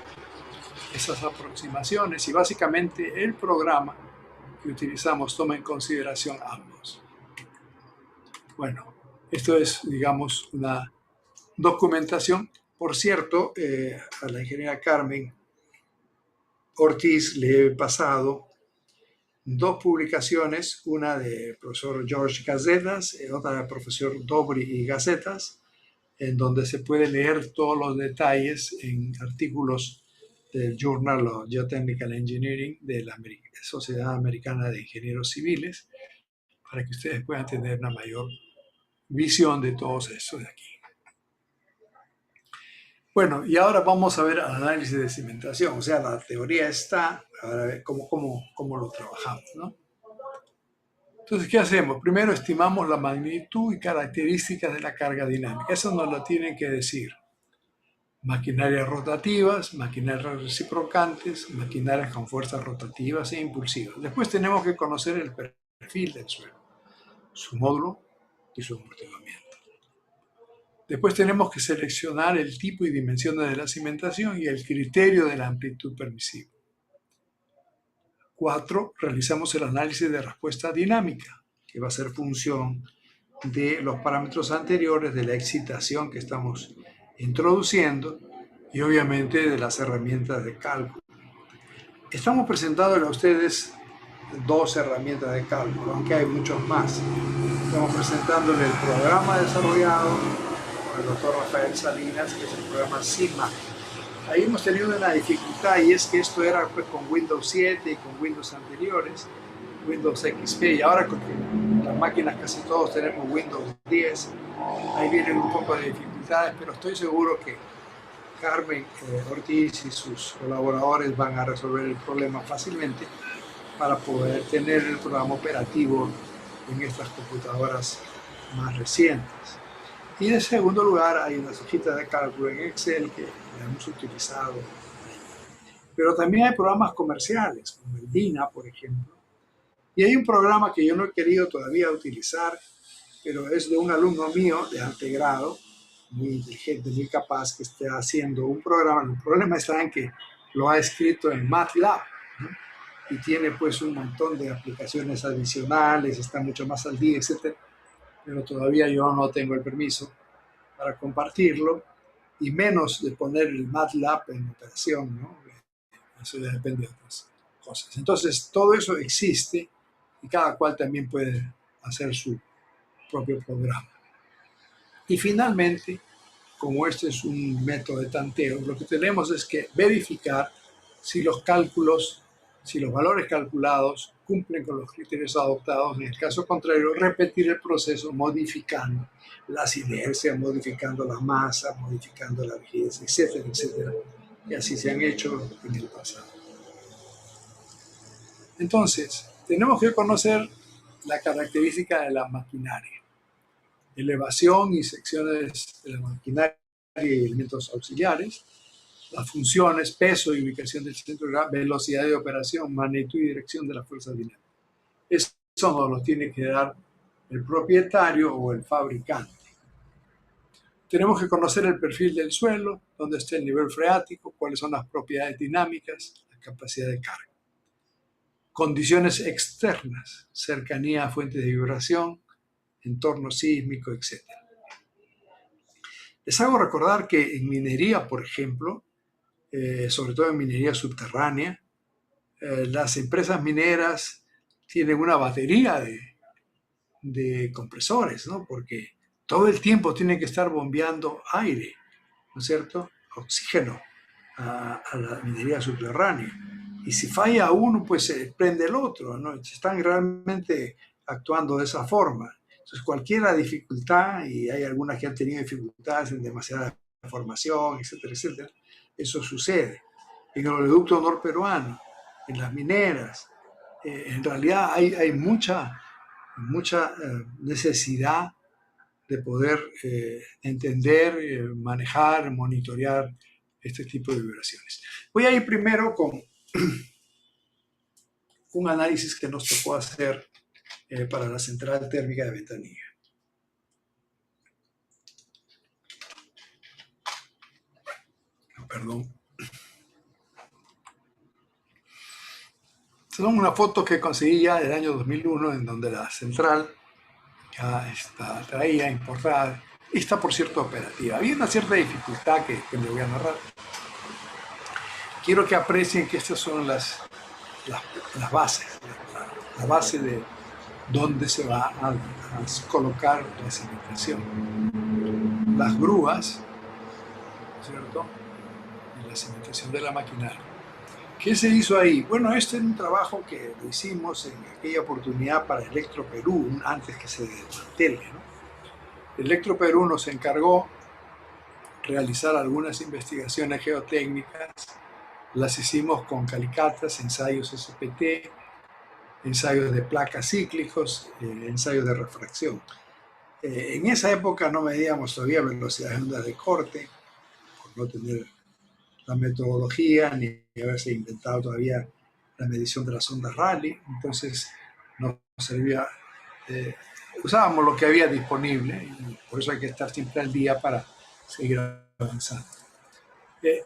esas aproximaciones y básicamente el programa que utilizamos toma en consideración ambos. Bueno, esto es, digamos, una documentación. Por cierto, a la ingeniera Carmen Ortiz le he pasado dos publicaciones, una del profesor George Gacetas, otra del profesor Dobry y Gacetas, en donde se puede leer todos los detalles en artículos del Journal of Geotechnical Engineering de la Sociedad Americana de Ingenieros Civiles, para que ustedes puedan tener una mayor visión de todos estos de aquí. Bueno, y ahora vamos a ver el análisis de cimentación. O sea, la teoría está, ahora ver cómo lo trabajamos, ¿no? Entonces, ¿qué hacemos? Primero estimamos la magnitud y características de la carga dinámica. Eso nos lo tienen que decir. Maquinarias rotativas, maquinarias reciprocantes, maquinarias con fuerzas rotativas e impulsivas. Después tenemos que conocer el perfil del suelo, su módulo y su amortiguamiento. Después tenemos que seleccionar el tipo y dimensiones de la cimentación y el criterio de la amplitud permisible. 4. Realizamos el análisis de respuesta dinámica, que va a ser función de los parámetros anteriores, de la excitación que estamos introduciendo y obviamente de las herramientas de cálculo. Estamos presentándoles a ustedes dos herramientas de cálculo, aunque hay muchos más. Estamos presentándoles el programa desarrollado por el doctor Rafael Salinas, que es el programa CIMA. Ahí hemos tenido una dificultad, y es que esto era pues, con Windows 7 y con Windows anteriores, Windows XP, y ahora con las máquinas casi todos tenemos Windows 10, ahí vienen un poco de dificultades, pero estoy seguro que Carmen Ortiz y sus colaboradores van a resolver el problema fácilmente para poder tener el programa operativo en estas computadoras más recientes. Y en segundo lugar, hay unas hojitas de cálculo en Excel que hemos utilizado. Pero también hay programas comerciales, como el DINA, por ejemplo. Y hay un programa que yo no he querido todavía utilizar, pero es de un alumno mío de alto grado, muy inteligente, muy capaz, que está haciendo un programa. El problema está en que lo ha escrito en MATLAB, ¿no? Y tiene pues un montón de aplicaciones adicionales, está mucho más al día, etc. Pero todavía yo no tengo el permiso para compartirlo, y menos de poner el MATLAB en operación, ¿no? Eso ya depende de otras cosas. Entonces, todo eso existe y cada cual también puede hacer su propio programa. Y finalmente, como este es un método de tanteo, lo que tenemos es que verificar si los cálculos, si los valores calculados cumplen con los criterios adoptados. En el caso contrario, repetir el proceso modificando las inercias, modificando la masa, modificando la rigidez, etcétera, etcétera. Y así se han hecho en el pasado. Entonces, tenemos que conocer la característica de la maquinaria. Elevación y secciones de la maquinaria y elementos auxiliares, las funciones, peso y ubicación del centro de gravedad, velocidad de operación, magnitud y dirección de la fuerza dinámica. Eso nos lo tiene que dar el propietario o el fabricante. Tenemos que conocer el perfil del suelo, dónde está el nivel freático, cuáles son las propiedades dinámicas, la capacidad de carga. Condiciones externas, cercanía a fuentes de vibración, entorno sísmico, etc. Les hago recordar que en minería, por ejemplo, sobre todo en minería subterránea, las empresas mineras tienen una batería de compresores, ¿no? Porque todo el tiempo tienen que estar bombeando aire, ¿no es cierto? Oxígeno a la minería subterránea. Y si falla uno, pues se prende el otro, ¿no? Están realmente actuando de esa forma. Entonces, cualquier dificultad, y hay algunas que han tenido dificultades en demasiada formación, etcétera, etcétera, eso sucede. En el oleoducto norperuano, en las mineras, en realidad hay mucha necesidad de poder entender, manejar, monitorear este tipo de vibraciones. Voy a ir primero con un análisis que nos tocó hacer para la central térmica de Ventanilla. Perdón. Son una foto que conseguí ya del año 2001 en donde la central ya está traída, importada, y está por cierto operativa. Había una cierta dificultad que me voy a narrar. Quiero que aprecien que estas son las bases, la base de dónde se va a colocar la cimentación. Las grúas, ¿cierto? Y la cimentación de la maquinaria. ¿Qué se hizo ahí? Bueno, este es un trabajo que lo hicimos en aquella oportunidad para Electroperú, antes que se desmantele, ¿no? Electroperú nos encargó realizar algunas investigaciones geotécnicas. Las hicimos con calicatas, ensayos SPT, ensayos de placas cíclicos, ensayos de refracción. En esa época no medíamos todavía velocidades de ondas de corte, por no tener la metodología ni haberse inventado todavía la medición de las ondas Rayleigh. Entonces nos servía, usábamos lo que había disponible y por eso hay que estar siempre al día para seguir avanzando.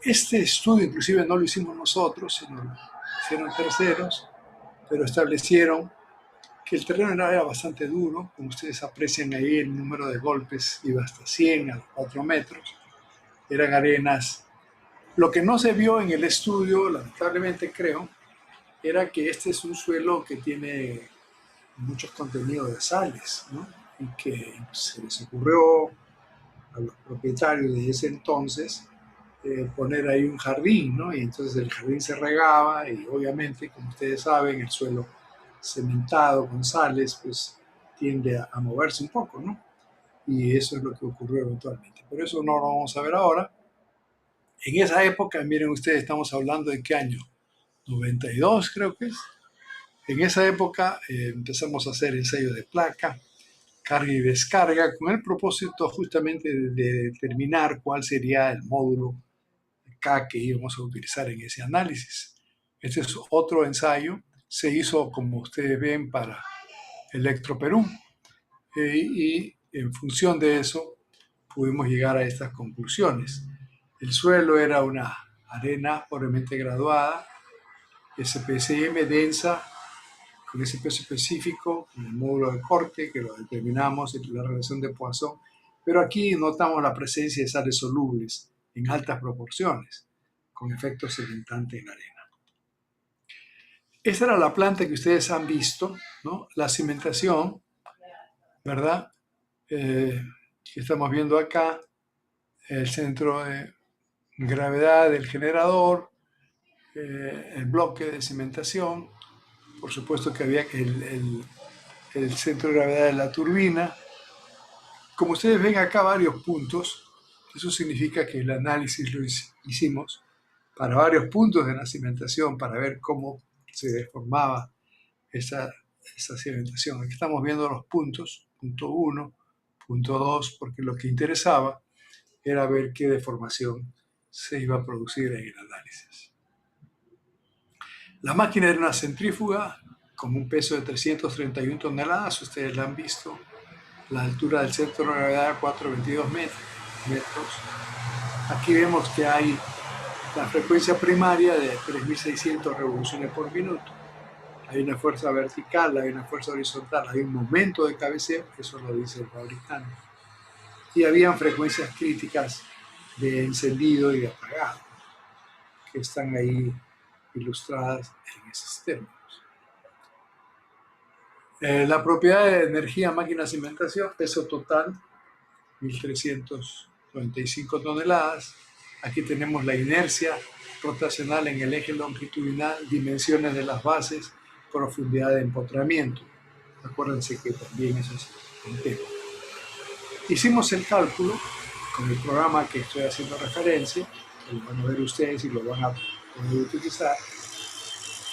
Este estudio inclusive no lo hicimos nosotros, sino lo hicieron terceros, pero establecieron que el terreno era bastante duro. Como ustedes aprecian ahí, el número de golpes iba hasta 100 a 4 metros. Eran arenas. Lo que no se vio en el estudio, lamentablemente creo, era que este es un suelo que tiene muchos contenidos de sales, ¿no? Y que se les ocurrió a los propietarios de ese entonces poner ahí un jardín, ¿no? Y entonces el jardín se regaba y obviamente, como ustedes saben, el suelo cementado con sales, pues tiende a moverse un poco, ¿no? Y eso es lo que ocurrió eventualmente. Pero eso no lo vamos a ver ahora. En esa época, miren ustedes, estamos hablando de qué año, 92 creo que es. En esa época empezamos a hacer ensayos de placa, carga y descarga, con el propósito justamente de determinar cuál sería el módulo K que íbamos a utilizar en ese análisis. Este es otro ensayo, se hizo como ustedes ven para Electroperú y en función de eso pudimos llegar a estas conclusiones. El suelo era una arena pobremente graduada, SPSM densa, con ese peso específico, con el módulo de corte que lo determinamos en la relación de Poisson, pero aquí notamos la presencia de sales solubles en altas proporciones, con efecto cementante en la arena. Esta era la planta que ustedes han visto, ¿no? La cimentación, ¿verdad? Que estamos viendo acá, el centro de gravedad del generador, el bloque de cimentación, por supuesto que había el centro de gravedad de la turbina. Como ustedes ven acá varios puntos, eso significa que el análisis lo hicimos para varios puntos de la cimentación para ver cómo se deformaba esa cimentación. Aquí estamos viendo los puntos, punto 1, punto 2, porque lo que interesaba era ver qué deformación se iba a producir en el análisis. La máquina era una centrífuga con un peso de 331 toneladas, ustedes la han visto. La altura del centro de gravedad 422 metros. Aquí vemos que hay la frecuencia primaria de 3600 revoluciones por minuto. Hay una fuerza vertical, hay una fuerza horizontal, hay un momento de cabeceo, eso lo dice el fabricante. Y habían frecuencias críticas de encendido y de apagado, que están ahí ilustradas en esos términos. La propiedad de energía máquina cimentación, peso total, 1.395 toneladas. Aquí tenemos la inercia rotacional en el eje longitudinal, dimensiones de las bases, profundidad de empotramiento. Acuérdense que también eso es un tema. Hicimos el cálculo con el programa que estoy haciendo referencia, que lo van a ver ustedes y lo van a poder utilizar.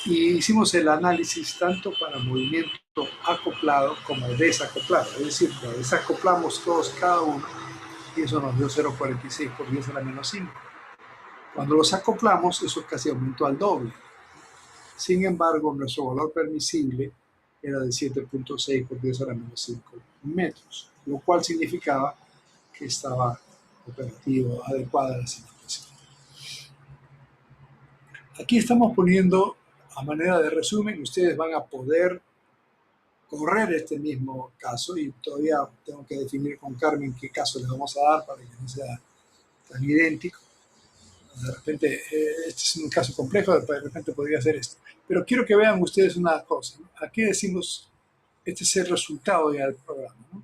Y hicimos el análisis tanto para movimiento acoplado como desacoplado. Es decir, lo desacoplamos todos cada uno y eso nos dio 0,46 por 10 a la menos 5. Cuando los acoplamos, eso casi aumentó al doble. Sin embargo, nuestro valor permisible era de 7,6 por 10 a la menos 5 metros, lo cual significaba que estaba operativo, adecuada la cimentación. Aquí estamos poniendo, a manera de resumen, ustedes van a poder correr este mismo caso y todavía tengo que definir con Carmen qué caso le vamos a dar para que no sea tan idéntico. De repente, este es un caso complejo, de repente podría ser esto. Pero quiero que vean ustedes una cosa, ¿no? Aquí decimos, este es el resultado ya del programa, ¿no?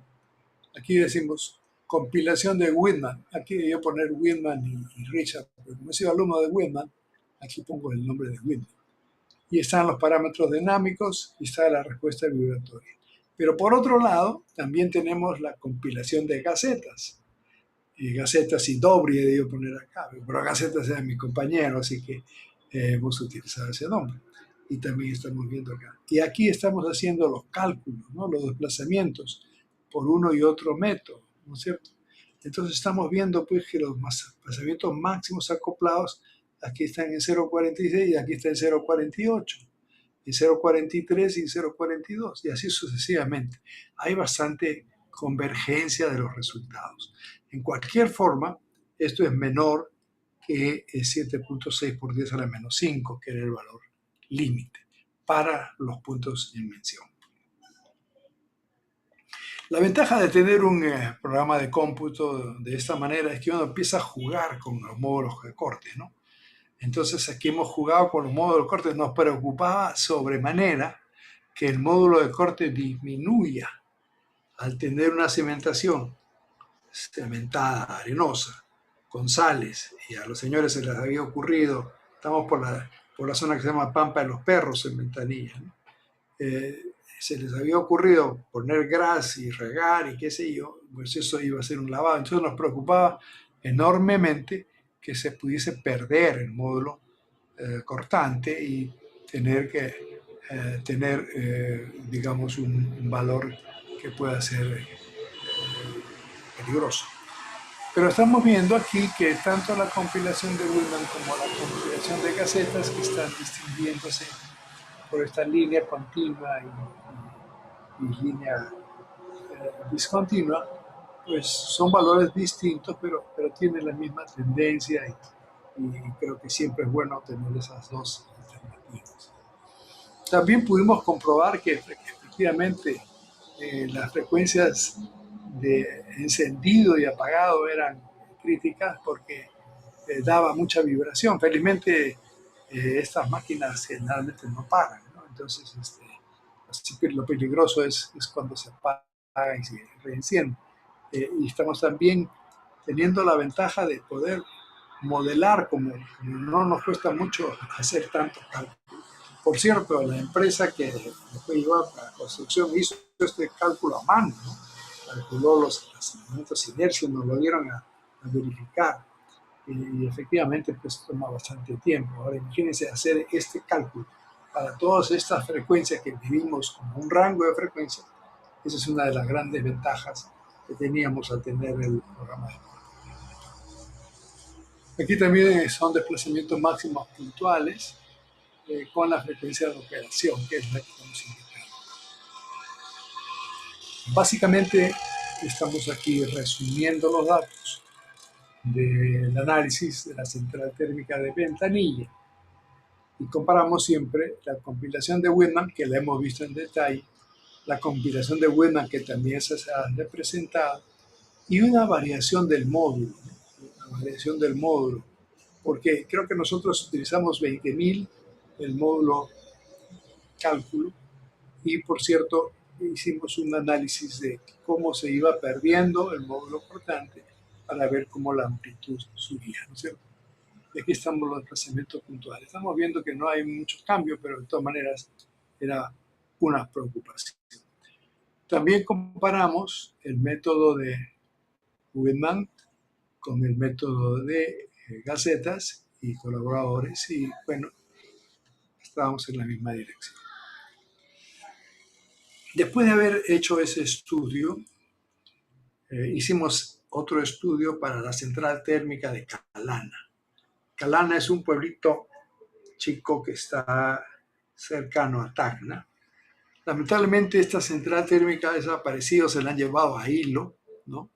Aquí decimos compilación de Whitman. Aquí debería poner Whitman y Richard, pero como he sido alumno de Whitman, aquí pongo el nombre de Whitman. Y están los parámetros dinámicos y está la respuesta vibratoria. Pero por otro lado, también tenemos la compilación de gacetas. Gacetas y Dobry he debido poner acá, pero Gacetas es mi compañero, así que hemos utilizado ese nombre. Y también estamos viendo acá. Y aquí estamos haciendo los cálculos, ¿no? Los desplazamientos por uno y otro método, ¿no es cierto? Entonces estamos viendo pues que los desplazamientos máximos acoplados aquí están en 0,46 y aquí está en 0,48, en 0,43 y en 0,42 y así sucesivamente. Hay bastante convergencia de los resultados. En cualquier forma, esto es menor que 7,6 por 10 a la menos 5, que era el valor límite para los puntos en mención. La ventaja de tener un programa de cómputo de esta manera es que uno empieza a jugar con los módulos de corte, ¿no? Entonces aquí hemos jugado con los módulos de corte. Nos preocupaba sobremanera que el módulo de corte disminuya al tener una cimentación cementada, arenosa, con sales, y a los señores se les había ocurrido, estamos por la zona que se llama Pampa de los Perros en Ventanilla, ¿no? Se les había ocurrido poner gras y regar y qué sé yo, pues eso iba a ser un lavado. Entonces nos preocupaba enormemente que se pudiese perder el módulo cortante y tener que digamos, un valor que pueda ser peligroso. Pero estamos viendo aquí que tanto la compilación de Whitman como la compilación de Gacetas, que están distinguiéndose por esta línea continua y línea discontinua, pues son valores distintos, pero tienen la misma tendencia y creo que siempre es bueno tener esas dos alternativas. También pudimos comprobar que efectivamente las frecuencias de encendido y apagado eran críticas porque daba mucha vibración. Felizmente estas máquinas generalmente no paran, ¿no? Entonces lo peligroso es cuando se apaga y se reenciende. Y estamos también teniendo la ventaja de poder modelar, como no nos cuesta mucho hacer tanto cálculo. Por cierto, la empresa que después llevó a la construcción hizo este cálculo a mano, ¿no? Calculó los elementos inercios, nos lo dieron a verificar y efectivamente pues toma bastante tiempo. Ahora imagínense hacer este cálculo para todas estas frecuencias que vivimos como un rango de frecuencia. Esa es una de las grandes ventajas que teníamos al tener el programa de corte. Aquí también son desplazamientos máximos puntuales con la frecuencia de operación, que es la que estamos indicando. Básicamente estamos aquí resumiendo los datos del análisis de la central térmica de Ventanilla y comparamos siempre la compilación de Whitman, que la hemos visto en detalle, la compilación de Whitman, que también se ha representado, y una variación del módulo, ¿no? Una variación del módulo, porque creo que nosotros utilizamos 20.000 el módulo cálculo, y por cierto, hicimos un análisis de cómo se iba perdiendo el módulo cortante para ver cómo la amplitud subía, ¿no es cierto? Y aquí estamos los desplazamientos puntuales. Estamos viendo que no hay mucho cambio, pero de todas maneras era una preocupación. También comparamos el método de Whitman con el método de Gacetas y colaboradores y bueno, estábamos en la misma dirección. Después de haber hecho ese estudio, hicimos otro estudio para la central térmica de Calana. Calana es un pueblito chico que está cercano a Tacna. Lamentablemente esta central térmica ha desaparecido, se la han llevado a Hilo, ¿no?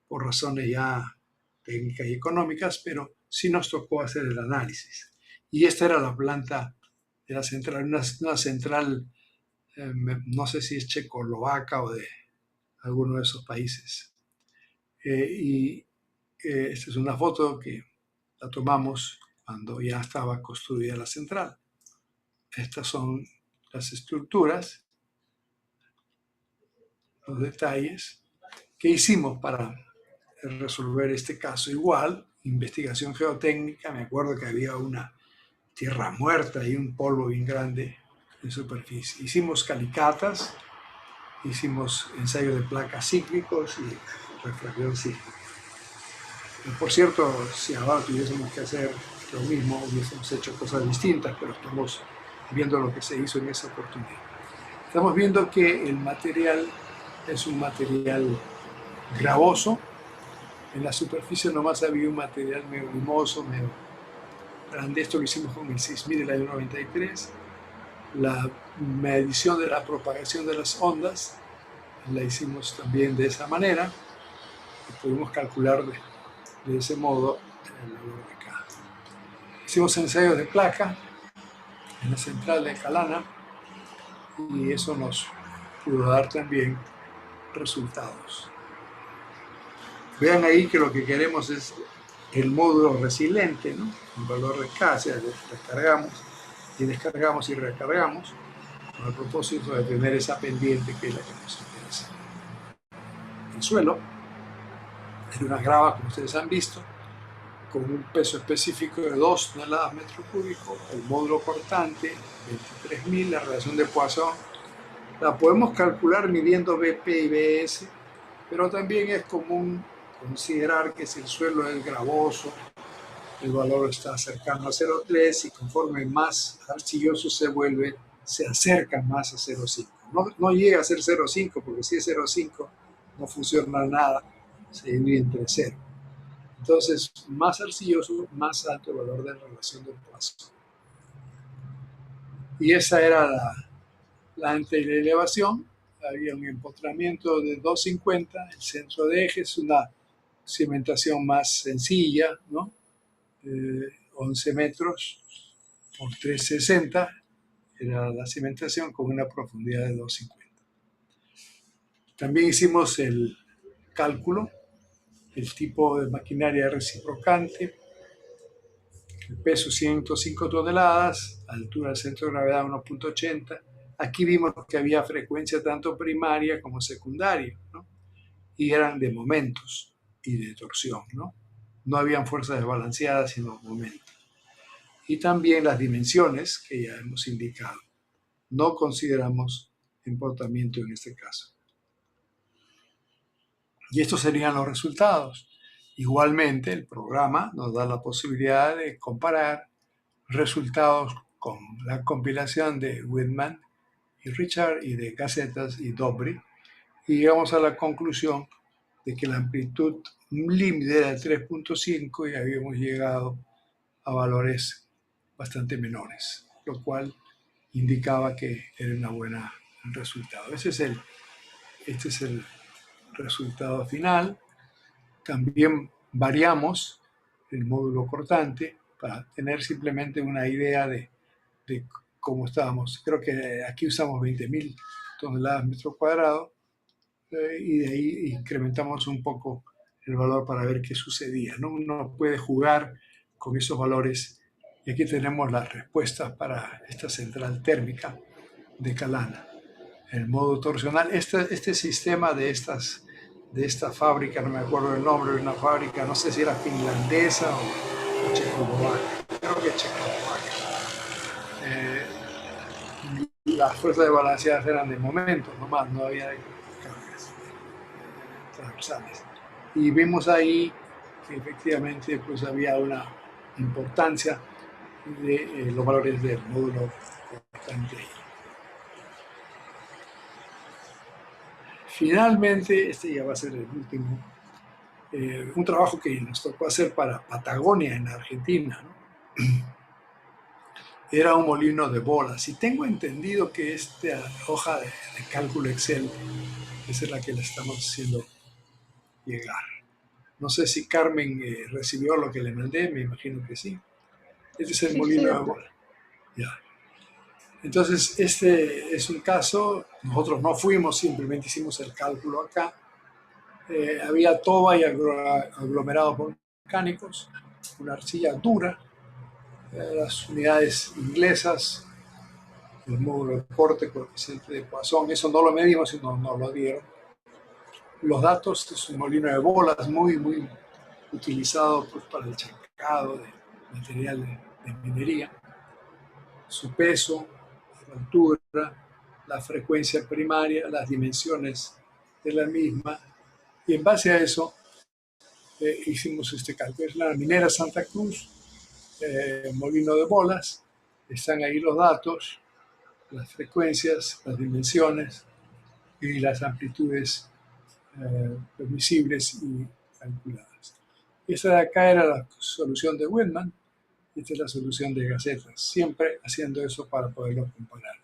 Por razones ya técnicas y económicas, pero sí nos tocó hacer el análisis. Y esta era la planta de la central, una central, no sé si es checoslovaca o de alguno de esos países. Esta es una foto que la tomamos cuando ya estaba construida la central. Estas son las estructuras, los detalles que hicimos para resolver este caso. Igual, investigación geotécnica, me acuerdo que había una tierra muerta y un polvo bien grande en superficie. Hicimos calicatas, hicimos ensayo de placas cíclicos y refracción cíclica. Por cierto, si ahora tuviésemos que hacer lo mismo, hubiésemos hecho cosas distintas, pero estamos viendo lo que se hizo en esa oportunidad. Estamos viendo que el material es un material gravoso. En la superficie nomás había un material medio limoso, medio grande. Esto lo hicimos con el 6000 del año 93. La medición de la propagación de las ondas la hicimos también de esa manera. Y pudimos calcular de ese modo el valor de K. Hicimos ensayos de placa en la central de Calana y eso nos pudo dar también resultados. Vean ahí que lo que queremos es el módulo resiliente, ¿no? El valor de K, o sea, descargamos y descargamos y recargamos con el propósito de tener esa pendiente que es la que nos interesa. El suelo es una grava, como ustedes han visto, con un peso específico de 2 toneladas metro cúbico, el módulo cortante 23.000, la relación de Poisson la podemos calcular midiendo BP y BS, pero también es común considerar que si el suelo es gravoso, el valor está cercano a 0,3 y conforme más arcilloso se vuelve, se acerca más a 0,5. No llega a ser 0,5 porque si es 0,5 no funciona nada, se divide entre 0. Entonces, más arcilloso, más alto el valor de relación de Poisson. Y esa era la antielevación. Había un empotramiento de 250, el centro de eje es una cimentación más sencilla, ¿no? 11 metros por 360 era la cimentación con una profundidad de 250. También hicimos el cálculo, el tipo de maquinaria reciprocante, el peso 105 toneladas, altura del centro de gravedad 1.80. Aquí vimos que había frecuencia tanto primaria como secundaria, ¿no? Y eran de momentos y de torsión, ¿no? No habían fuerzas desbalanceadas, sino momentos. Y también las dimensiones que ya hemos indicado. No consideramos emportamiento en este caso. Y estos serían los resultados. Igualmente, el programa nos da la posibilidad de comparar resultados con la compilación de Whitman y Richard y de Gacetas y Dobry y llegamos a la conclusión de que la amplitud límite era 3.5 y habíamos llegado a valores bastante menores, lo cual indicaba que era un buen resultado. Este es el resultado final. También variamos el módulo cortante para tener simplemente una idea de cómo estábamos. Creo que aquí usamos 20.000 toneladas metro cuadrado y de ahí incrementamos un poco el valor para ver qué sucedía, ¿no? Uno puede jugar con esos valores y aquí tenemos las respuestas para esta central térmica de Calana. el modo torsional. Este sistema de esta fábrica, no me acuerdo el nombre, de una fábrica, no sé si era finlandesa o checoslovaca, creo que checoslovaca. Las fuerzas de balanceadas eran de momento, nomás, no había cargas transversales. Y vimos ahí que efectivamente pues había una importancia de los valores del módulo constante. Finalmente, este ya va a ser el último, un trabajo que nos tocó hacer para Patagonia, en Argentina, ¿no? Era un molino de bolas. Y tengo entendido que esta hoja de cálculo Excel es la que le estamos haciendo llegar. No sé si Carmen recibió lo que le mandé, me imagino que sí. Este es el Sí, sí, molino de doctor. bolas. Ya. Entonces, este es un caso, nosotros no fuimos, simplemente hicimos el cálculo acá. Había toba y aglomerados volcánicos, una arcilla dura, las unidades inglesas, el módulo de corte, coeficiente de Poisson, eso no lo medimos, sino nos lo dieron. Los datos es un molino de bolas muy utilizado pues, para el chancado de material de minería. Su peso, su altura, la frecuencia primaria, las dimensiones de la misma, y en base a eso hicimos este cálculo. Es la minera Santa Cruz, molino de bolas, están ahí los datos, las frecuencias, las dimensiones y las amplitudes permisibles y calculadas. Esta de acá era la solución de Whitman, esta es la solución de Gacetas, siempre haciendo eso para poderlo comparar.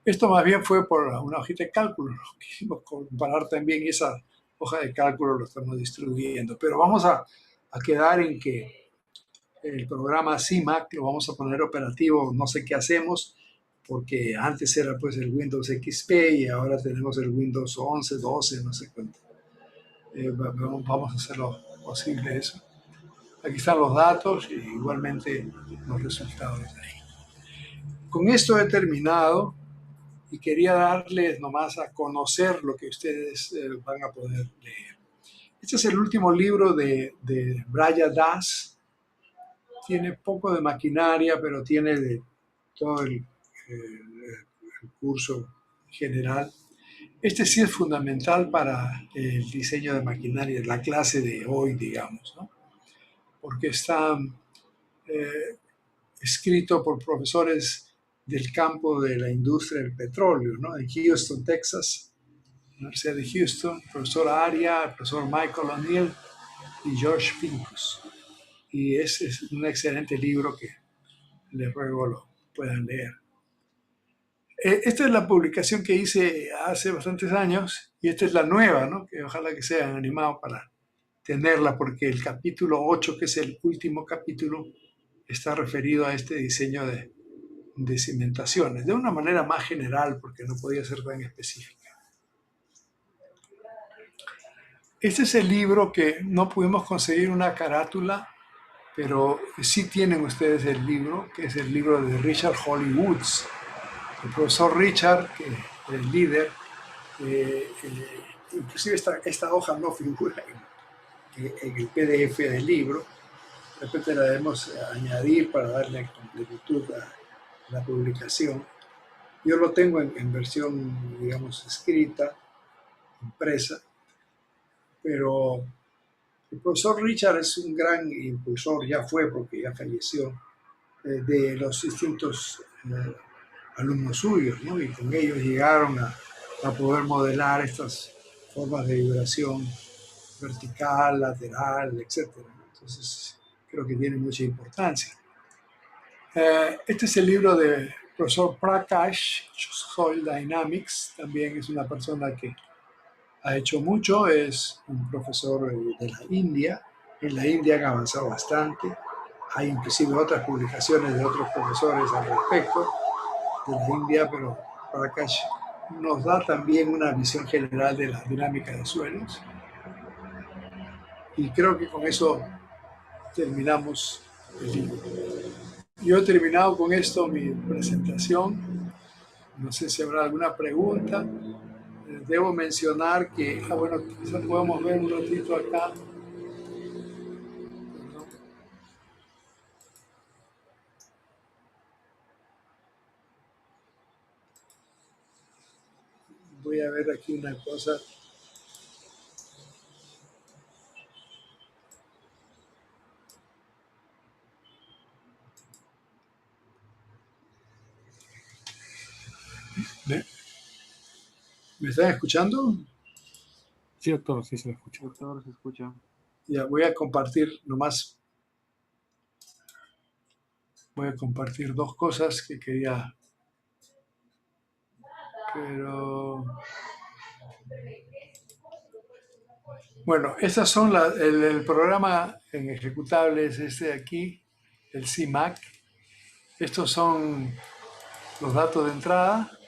Esto más bien fue por una hojita de cálculo, quisimos comparar también, y esa hoja de cálculo lo estamos distribuyendo, pero vamos a quedar en que el programa CIMAC lo vamos a poner operativo, no sé qué hacemos, porque antes era pues el Windows XP y ahora tenemos el Windows 11, 12, no sé cuánto. Vamos a hacer lo posible eso. Aquí están los datos y igualmente los resultados de ahí. Con esto he terminado y quería darles nomás a conocer lo que ustedes van a poder leer. Este es el último libro de Brian Das. Tiene poco de maquinaria, pero tiene de todo el curso general. Este sí es fundamental para el diseño de maquinaria, la clase de hoy, digamos, ¿no? Porque está escrito por profesores del campo de la industria del petróleo, ¿no? En Houston, Texas, Universidad de Houston, el profesor Aria, el profesor Michael O'Neill y George Pincus. Y es un excelente libro que les ruego lo puedan leer. Esta es la publicación que hice hace bastantes años y esta es la nueva, ¿no? Que ojalá que sean animados para tenerla porque el capítulo 8, que es el último capítulo, está referido a este diseño de cimentaciones, de una manera más general porque no podía ser tan específica. Este es el libro que no pudimos conseguir una carátula, pero sí tienen ustedes el libro, que es el libro de Richard Holly Woods. El profesor Richard, que es el líder, inclusive esta hoja no figura en el PDF del libro, de repente la debemos añadir para darle completitud a la publicación. Yo lo tengo en versión, digamos, escrita, impresa, pero el profesor Richard es un gran impulsor, ya fue porque ya falleció, de los distintos alumnos suyos, ¿no? Y con ellos llegaron a poder modelar estas formas de vibración vertical, lateral, etc. Entonces, creo que tiene mucha importancia. Este es el libro del profesor Prakash, Soil Dynamics, también es una persona que ha hecho mucho, es un profesor de la India. En la India han avanzado bastante. Hay inclusive otras publicaciones de otros profesores al respecto de la India, pero Prakash nos da también una visión general de la dinámica de suelos. Y creo que con eso terminamos el libro. Yo he terminado con esto mi presentación. No sé si habrá alguna pregunta. Debo mencionar que, bueno, quizás podemos ver un ratito acá. Voy a ver aquí una cosa. ¿Me, ¿Me están escuchando? Sí, doctor, sí se lo escucho. Doctor, se escucha. Ya, voy a compartir nomás. Voy a compartir dos cosas que quería, pero bueno, estas son el programa en ejecutable es este de aquí, el CIMAC. Estos son los datos de entrada.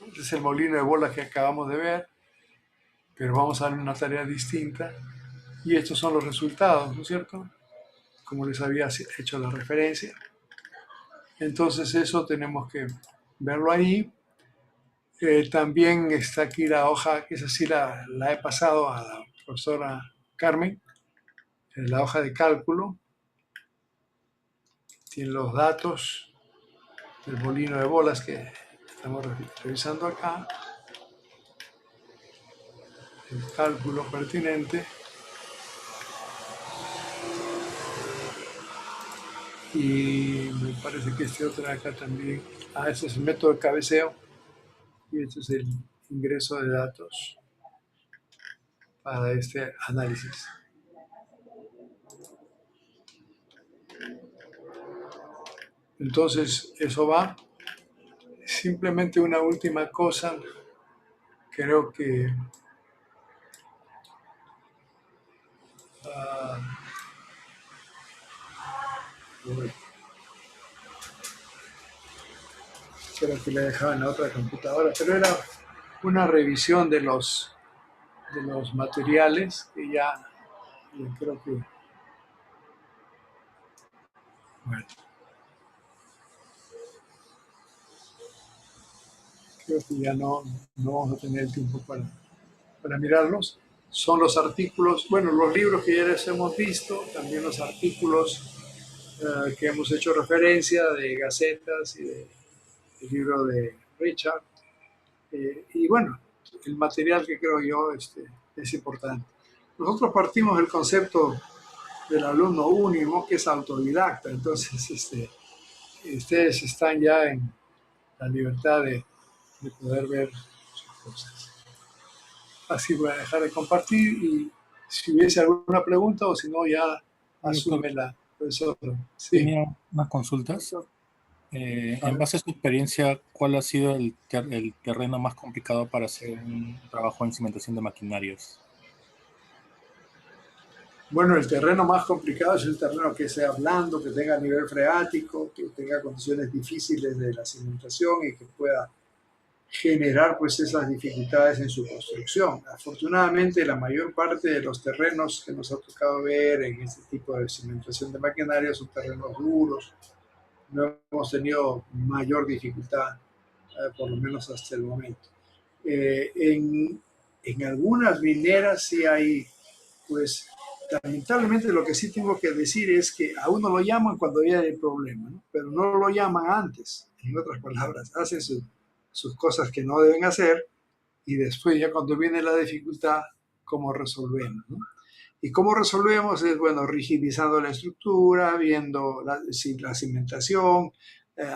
Este es el molino de bolas que acabamos de ver, pero vamos a dar una tarea distinta. Y estos son los resultados, ¿no es cierto? Como les había hecho la referencia. Entonces eso tenemos que verlo ahí. También está aquí la hoja, que esa sí la he pasado a la profesora Carmen, la hoja de cálculo. Tiene los datos del molino de bolas que estamos revisando acá. El cálculo pertinente. Y me parece que este otro de acá también. Este es el método de cabeceo. Y este es el ingreso de datos para este análisis. Entonces, eso va. Simplemente una última cosa. Creo que creo que le dejaba en la otra computadora, pero era una revisión de los materiales que ya creo que, bueno, creo que ya no vamos a tener el tiempo para mirarlos. Son los artículos, bueno, los libros que ya les hemos visto, también los artículos que hemos hecho referencia de Gacetas y del libro de Richard. Y bueno, el material que creo yo es importante. Nosotros partimos del concepto del alumno único, que es autodidacta, entonces ustedes están ya en la libertad de poder ver sus cosas. Así voy a dejar de compartir y si hubiese alguna pregunta o si no ya asume la profesora. Sí. Tenía unas consultas. En base a su experiencia, ¿cuál ha sido el terreno más complicado para hacer un trabajo en cimentación de maquinarias? Bueno, el terreno más complicado es el terreno que sea blando, que tenga nivel freático, que tenga condiciones difíciles de la cimentación y que pueda generar pues esas dificultades en su construcción. Afortunadamente, la mayor parte de los terrenos que nos ha tocado ver en este tipo de cimentación de maquinaria son terrenos duros. No hemos tenido mayor dificultad, por lo menos hasta el momento. En algunas mineras sí hay, pues, lamentablemente lo que sí tengo que decir es que a uno lo llaman cuando ya hay el problema, ¿no? Pero no lo llaman antes. En otras palabras, hacen sus cosas que no deben hacer y después ya cuando viene la dificultad, ¿cómo resolvemos, ¿no? ¿Y cómo resolvemos? Es, bueno, rigidizando la estructura, viendo la cimentación,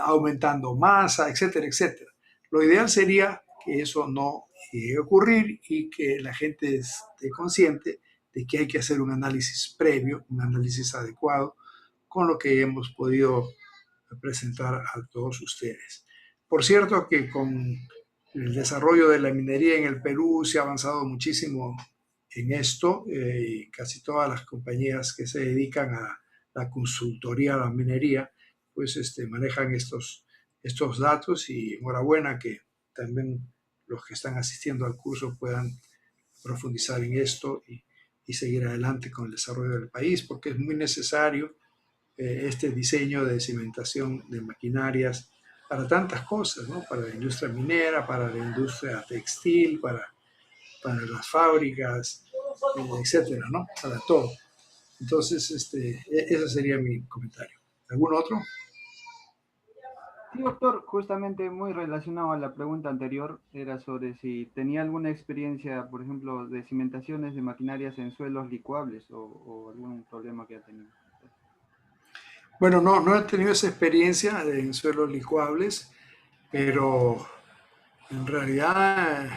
aumentando masa, etcétera, etcétera. Lo ideal sería que eso no llegue a ocurrir y que la gente esté consciente de que hay que hacer un análisis previo, un análisis adecuado, con lo que hemos podido presentar a todos ustedes. Por cierto que con el desarrollo de la minería en el Perú se ha avanzado muchísimo en esto. Casi todas las compañías que se dedican a la consultoría a la minería, pues manejan estos datos y enhorabuena que también los que están asistiendo al curso puedan profundizar en esto y seguir adelante con el desarrollo del país, porque es muy necesario este diseño de cimentación de maquinarias para tantas cosas, ¿no? Para la industria minera, para la industria textil, para las fábricas, etcétera, ¿no? Para todo. Entonces, ese sería mi comentario. ¿Algún otro? Sí, doctor, justamente muy relacionado a la pregunta anterior, era sobre si tenía alguna experiencia, por ejemplo, de cimentaciones de maquinarias en suelos licuables o algún problema que ha tenido. Bueno, no he tenido esa experiencia en suelos licuables, pero en realidad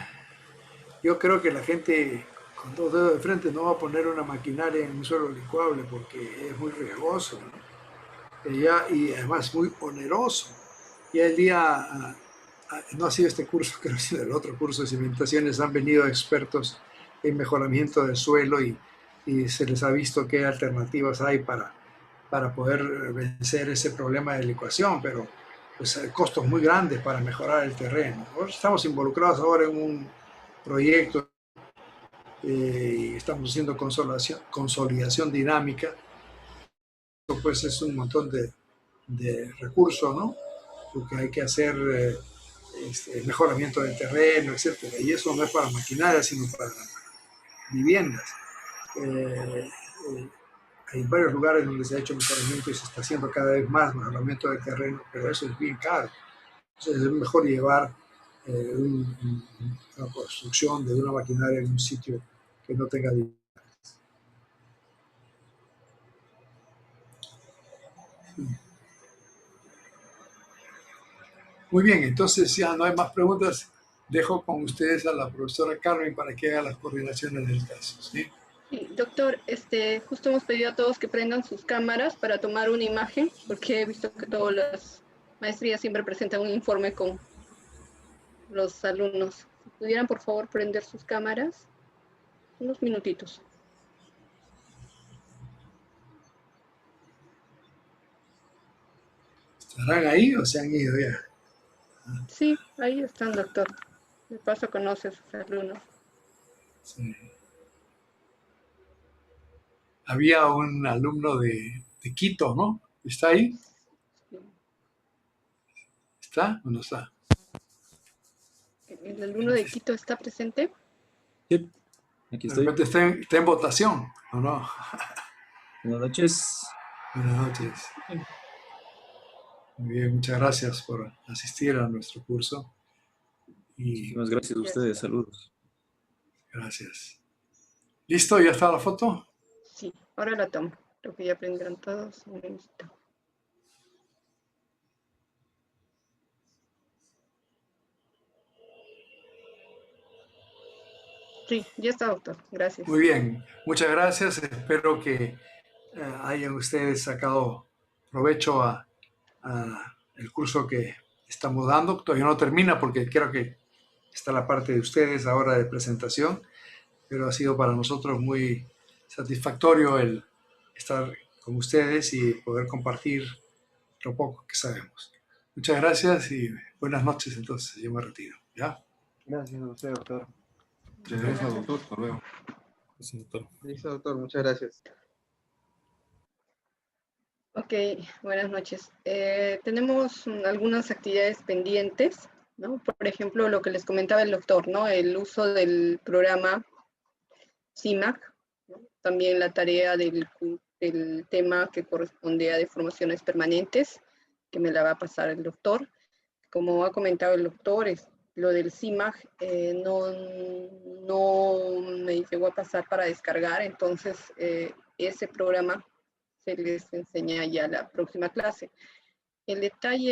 yo creo que la gente con dos dedos de frente no va a poner una maquinaria en un suelo licuable porque es muy riesgoso, ¿no? Y además muy oneroso. Ya el día, no ha sido este curso, creo que ha sido el otro curso de cimentaciones, han venido expertos en mejoramiento del suelo y se les ha visto qué alternativas hay para poder vencer ese problema de licuación, pero pues hay costos muy grandes para mejorar el terreno. Nosotros estamos involucrados ahora en un proyecto y estamos haciendo consolidación dinámica, pues es un montón de recursos, ¿no? Porque hay que hacer mejoramiento del terreno, etcétera. Y eso no es para maquinaria, sino para viviendas. Hay varios lugares donde se ha hecho mejoramiento y se está haciendo cada vez más mejoramiento del terreno, pero eso es bien caro. Entonces es mejor llevar una construcción de una maquinaria en un sitio que no tenga. Muy bien, entonces ya no hay más preguntas. Dejo con ustedes a la profesora Carmen para que haga las coordinaciones del caso. ¿Sí? Sí, doctor, justo hemos pedido a todos que prendan sus cámaras para tomar una imagen, porque he visto que todas las maestrías siempre presentan un informe con los alumnos. Si pudieran, por favor, prender sus cámaras. Unos minutitos. ¿Estarán ahí o se han ido ya? Sí, ahí están, doctor. De paso conoce a sus alumnos. Sí. Había un alumno de Quito, ¿no? ¿Está ahí? Sí. ¿Está o no está? ¿El alumno de Quito está presente? Sí, aquí De estoy. repente está en votación, ¿o no? Buenas noches. Buenas noches. Muy bien, muchas gracias por asistir a nuestro curso. Y Muchísimas gracias a ustedes. Saludos. gracias. ¿Listo? ¿Ya está la foto? Sí, ahora la tomo. Creo que ya prendieron todos. Un minutito. Sí, ya está, doctor. Gracias. Muy bien, muchas gracias. Espero que hayan ustedes sacado provecho a el curso que estamos dando. Todavía no termina porque creo que está la parte de ustedes ahora de presentación, pero ha sido para nosotros muy satisfactorio el estar con ustedes y poder compartir lo poco que sabemos. Muchas gracias y buenas noches entonces. Yo me retiro. ¿Ya? Gracias a usted, doctor. Gracias, doctor. Hasta luego. Sí, doctor. Listo, doctor. Muchas gracias. Ok, buenas noches. Tenemos algunas actividades pendientes, ¿no? Por ejemplo, lo que les comentaba el doctor, ¿no? El uso del programa CIMAC, ¿no? También la tarea del tema que corresponde a deformaciones permanentes, que me la va a pasar el doctor. Como ha comentado el doctor, lo del CIMAC no me llegó a pasar para descargar, entonces ese programa se les enseña ya la próxima clase. El detalle